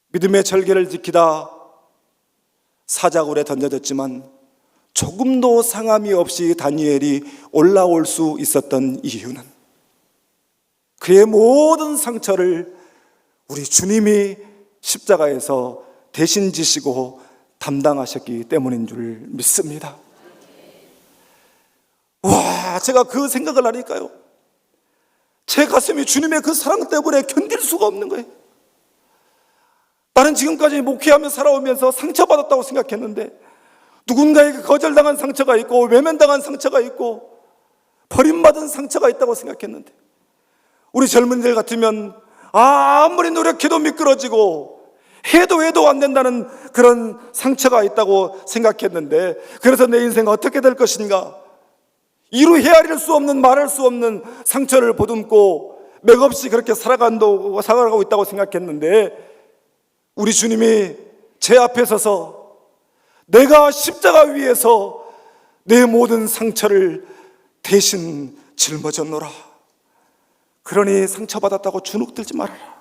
믿음의 절개를 지키다 사자굴에 던져졌지만 조금도 상함이 없이 다니엘이 올라올 수 있었던 이유는 그의 모든 상처를 우리 주님이 십자가에서 대신 지시고 담당하셨기 때문인 줄 믿습니다. 와, 제가 그 생각을 하니까요, 제 가슴이 주님의 그 사랑 때문에 견딜 수가 없는 거예요. 나는 지금까지 목회하며 살아오면서 상처받았다고 생각했는데 누군가에게 거절당한 상처가 있고 외면당한 상처가 있고 버림받은 상처가 있다고 생각했는데 우리 젊은이들 같으면 아무리 노력해도 미끄러지고 해도 안 된다는 그런 상처가 있다고 생각했는데, 그래서 내 인생 어떻게 될 것인가, 이루 헤아릴 수 없는, 말할 수 없는 상처를 보듬고 맥없이 그렇게 살아가고 있다고 생각했는데, 우리 주님이 제 앞에 서서 내가 십자가 위에서 내 모든 상처를 대신 짊어졌노라. 그러니 상처받았다고 주눅들지 말아라.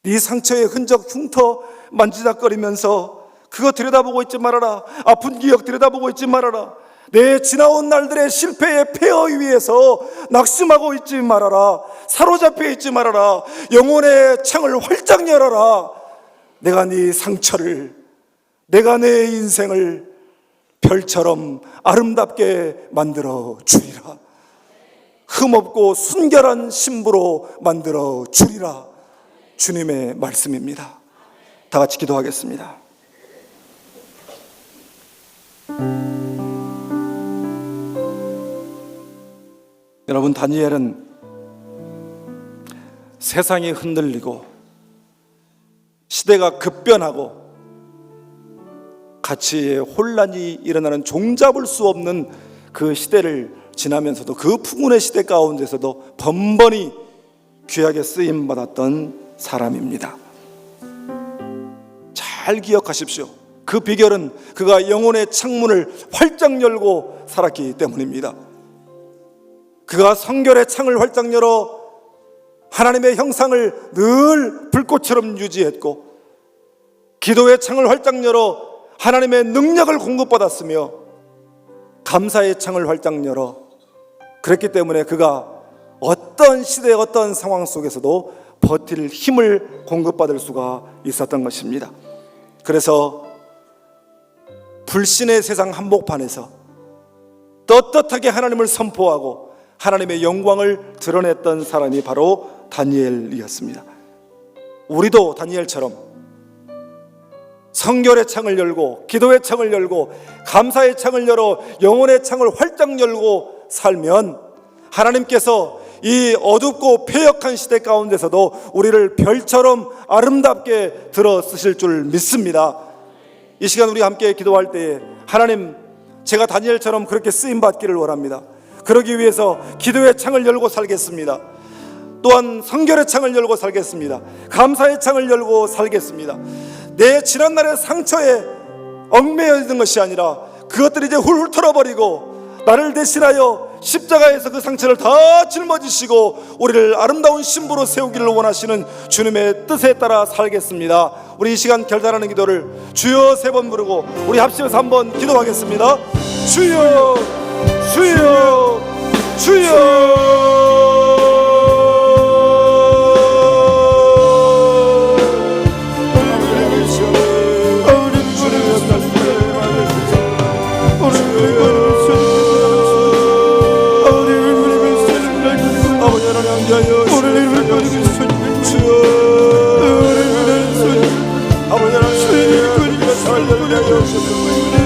네 상처의 흔적 흉터 만지작거리면서 그거 들여다보고 있지 말아라. 아픈 기억 들여다보고 있지 말아라. 내 지나온 날들의 실패의 폐허 위에서 낙심하고 있지 말아라. 사로잡혀 있지 말아라. 영혼의 창을 활짝 열어라. 내가 네 상처를, 내가 내 인생을 별처럼 아름답게 만들어 주리라. 흠없고 순결한 신부로 만들어 주리라. 주님의 말씀입니다. 다 같이 기도하겠습니다. 여러분, 다니엘은 세상이 흔들리고 시대가 급변하고 가치의 혼란이 일어나는 종잡을 수 없는 그 시대를 지나면서도, 그 풍운의 시대 가운데서도 번번이 귀하게 쓰임받았던 사람입니다. 잘 기억하십시오. 그 비결은 그가 영혼의 창문을 활짝 열고 살았기 때문입니다. 그가 성결의 창을 활짝 열어 하나님의 형상을 늘 불꽃처럼 유지했고, 기도의 창을 활짝 열어 하나님의 능력을 공급받았으며, 감사의 창을 활짝 열어 그랬기 때문에 그가 어떤 시대, 어떤 상황 속에서도 버틸 힘을 공급받을 수가 있었던 것입니다. 그래서 불신의 세상 한복판에서 떳떳하게 하나님을 선포하고 하나님의 영광을 드러냈던 사람이 바로 다니엘이었습니다. 우리도 다니엘처럼 성결의 창을 열고 기도의 창을 열고 감사의 창을 열어 영혼의 창을 활짝 열고 살면 하나님께서 이 어둡고 패역한 시대 가운데서도 우리를 별처럼 아름답게 들어 쓰실 줄 믿습니다. 이 시간 우리 함께 기도할 때에, 하나님, 제가 다니엘처럼 그렇게 쓰임받기를 원합니다. 그러기 위해서 기도의 창을 열고 살겠습니다. 또한 성결의 창을 열고 살겠습니다. 감사의 창을 열고 살겠습니다. 내 지난날의 상처에 얽매여 있는 것이 아니라 그것들이 이제 훌훌 털어버리고 나를 대신하여 십자가에서 그 상처를 다 짊어지시고 우리를 아름다운 신부로 세우기를 원하시는 주님의 뜻에 따라 살겠습니다. 우리 이 시간 결단하는 기도를 주여 3번 부르고 우리 합심해서 한번 기도하겠습니다. 주여, 주여, 주여.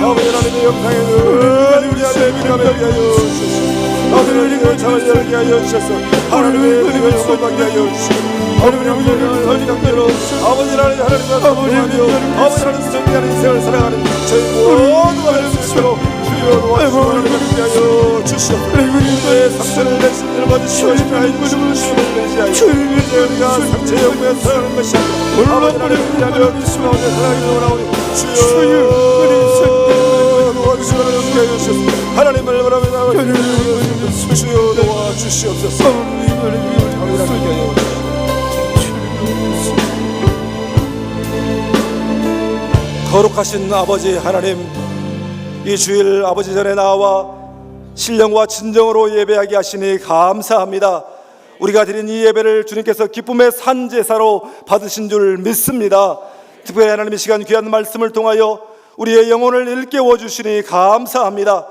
아버지 하나님의 영광에 우리 안에 민감하게 하여 주시옵소서. 하나님의 창을 열게 하여 주셔서 하나님의 은혜를 소망하게 하여 주시옵소서. 하나님의 은혜를 선지각대로 아버지 하나님과 동행하며 아버지 하나님 정리하는 인생을 살아가는 저희 모두가 될 수 있도록 주여 도와주시옵소서. 하여 주시옵소서. 우리의 상처를 내신을 받으시오. 하나님 주님을 내시하여 이제 우리가 상처의 영구에 살아가는 것이 아니라 아버지 하나님 우리 안에 어디서 나오는 사랑이 원하오니 주여 하나님을 바라보며 주여 도와주시옵소서. 거룩하신 아버지 하나님, 이 주일 아버지 전에 나와 신령과 진정으로 예배하게 하시니 감사합니다. 우리가 드린 이 예배를 주님께서 기쁨의 산제사로 받으신 줄 믿습니다. 특별히 하나님의 시간 귀한 말씀을 통하여 우리의 영혼을 일깨워 주시니 감사합니다.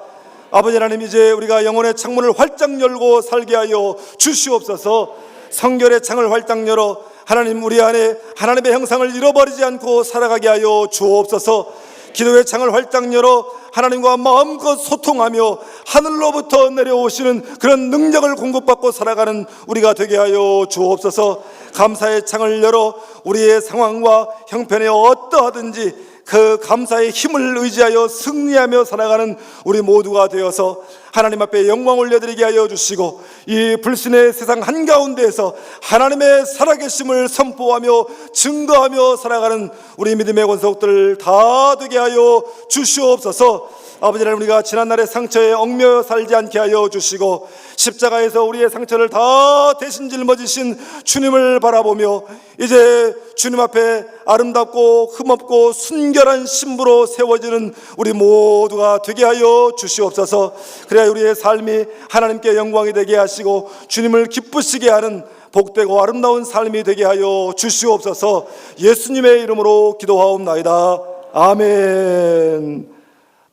아버지 하나님, 이제 우리가 영혼의 창문을 활짝 열고 살게 하여 주시옵소서. 성결의 창을 활짝 열어 하나님 우리 안에 하나님의 형상을 잃어버리지 않고 살아가게 하여 주옵소서. 기도의 창을 활짝 열어 하나님과 마음껏 소통하며 하늘로부터 내려오시는 그런 능력을 공급받고 살아가는 우리가 되게 하여 주옵소서. 감사의 창을 열어 우리의 상황과 형편에 어떠하든지 그 감사의 힘을 의지하여 승리하며 살아가는 우리 모두가 되어서 하나님 앞에 영광 올려드리게 하여 주시고, 이 불신의 세상 한가운데에서 하나님의 살아계심을 선포하며 증거하며 살아가는 우리 믿음의 권속들 다 되게 하여 주시옵소서. 아버지 하나님, 우리가 지난날의 상처에 얽매여 살지 않게 하여 주시고, 십자가에서 우리의 상처를 다 대신 짊어지신 주님을 바라보며 이제 주님 앞에 아름답고 흠없고 순결한 신부로 세워지는 우리 모두가 되게 하여 주시옵소서. 그래야 우리의 삶이 하나님께 영광이 되게 하시고 주님을 기쁘시게 하는 복되고 아름다운 삶이 되게 하여 주시옵소서. 예수님의 이름으로 기도하옵나이다. 아멘.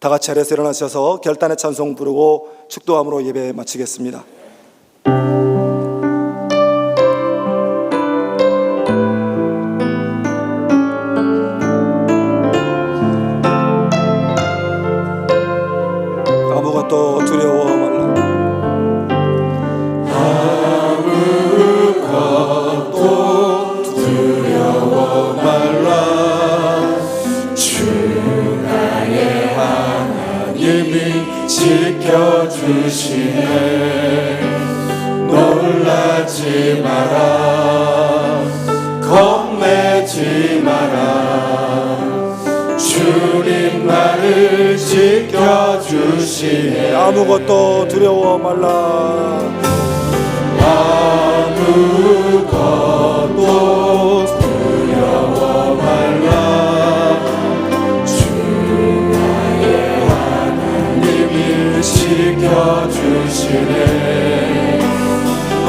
다 같이 자리에서 일어나셔서 결단의 찬송 부르고 축도함으로 예배 마치겠습니다. 아무것도 두려워 말라. 아무것도 두려워 말라. 주 나의 하나님이 지켜주시네. 놀라지 마라. 겁내지 마라. 주님 나를 지켜주시네. 아무것도 두려워 말라. 아무것도 두려워 말라. 주 나의 하나님이 지켜주시네.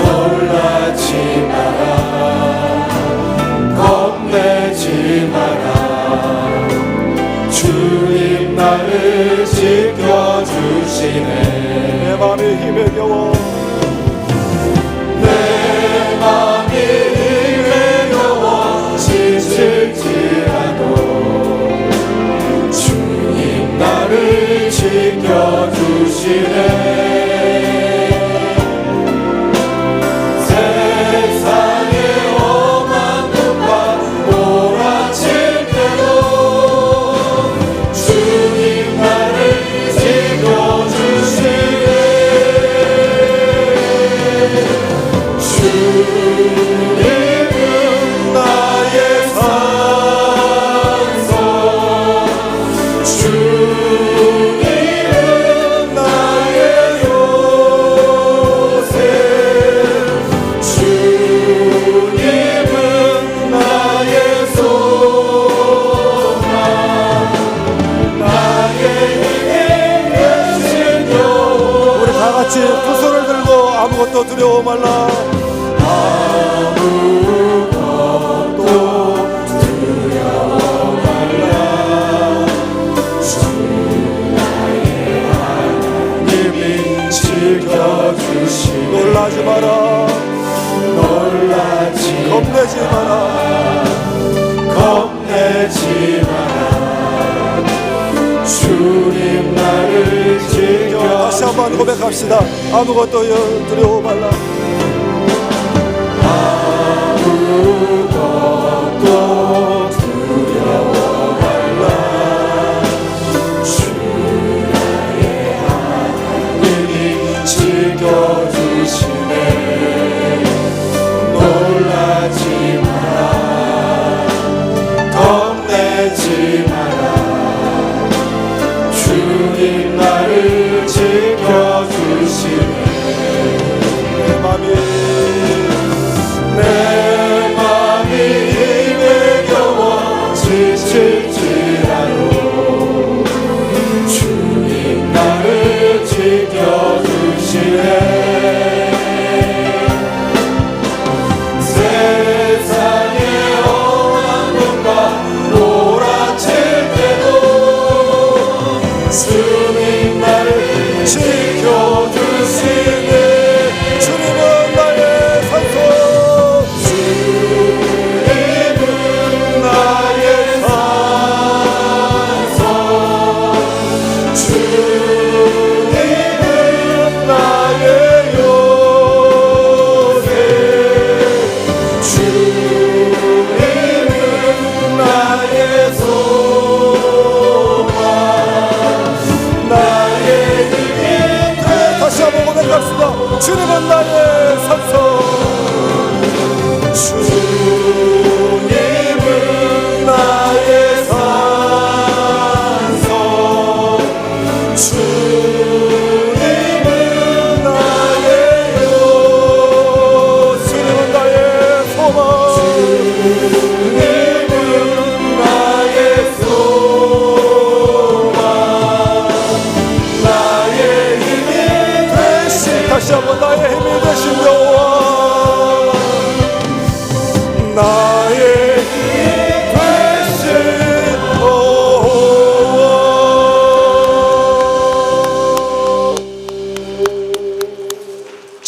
놀라지 마라. 겁내지 마라. 주님 나를 지켜주시네. 내 맘이 힘에 겨워 내 맘이 힘에 겨워 지칠지라도 주님 나를 지켜주시네. 세상의 험한 눈과 몰아칠 때도 주님 나를 지켜주시네. 주님은 나의 산소. 주님은 나의 요새. 주님은 나의 소망. 나의 힘이 되신 여호와. 우리 다 같이 두 손을 들고 아무것도 두려워 말라. 아무것도 두려워 말라. 주 나의 하나님이 지켜주시네. 놀라지 마라. 놀라지 겁내지 마라. 겁내지 마라. 주님 나를 다시 한번 지켜주시네. 고백합시다. 아무것도 두려워 말라. 아무것도 두려워 말라. 주 나의 하나님이 지켜주시네. 놀라지 마라. 겁내지 마라. 주님 나를 지켜주시네. 내 맘이 내 맘이 힘에 겨워 지칠지라도 주님 나를 지켜주시네. 세상의 험한 눈과 몰아칠 때도 주님 나를 지켜주시네. 주님은 나의 산소. 주님은 나의 산소. 주님은 나의 요새. 주님은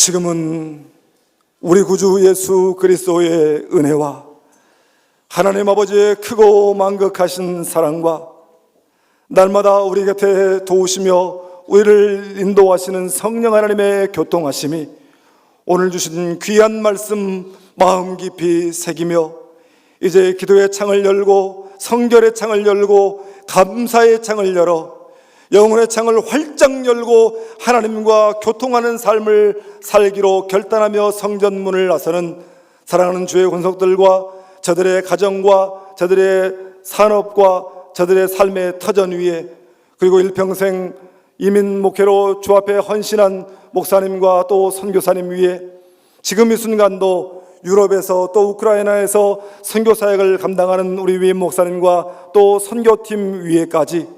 지금은 우리 구주 예수 그리스도의 은혜와 하나님 아버지의 크고 만극하신 사랑과 날마다 우리 곁에 도우시며 우리를 인도하시는 성령 하나님의 교통하심이 오늘 주신 귀한 말씀 마음 깊이 새기며 이제 기도의 창을 열고 성결의 창을 열고 감사의 창을 열어 영혼의 창을 활짝 열고 하나님과 교통하는 삶을 살기로 결단하며 성전문을 나서는 사랑하는 주의 권속들과 저들의 가정과 저들의 산업과 저들의 삶의 터전 위에 그리고 일평생 이민 목회로 주 앞에 헌신한 목사님과 또 선교사님 위에 지금 이 순간도 유럽에서 또 우크라이나에서 선교 사역을 감당하는 우리 위임 목사님과 또 선교팀 위에까지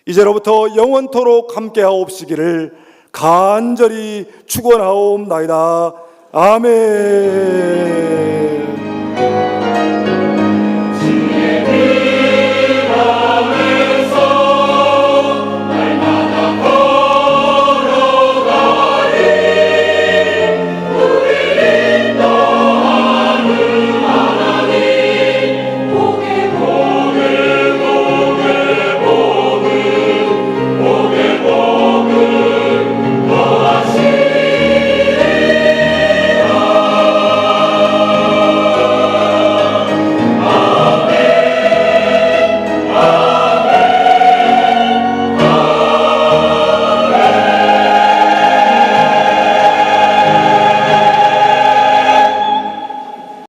이제로부터 영원토록 함께하옵시기를 간절히 축원하옵나이다. 아멘.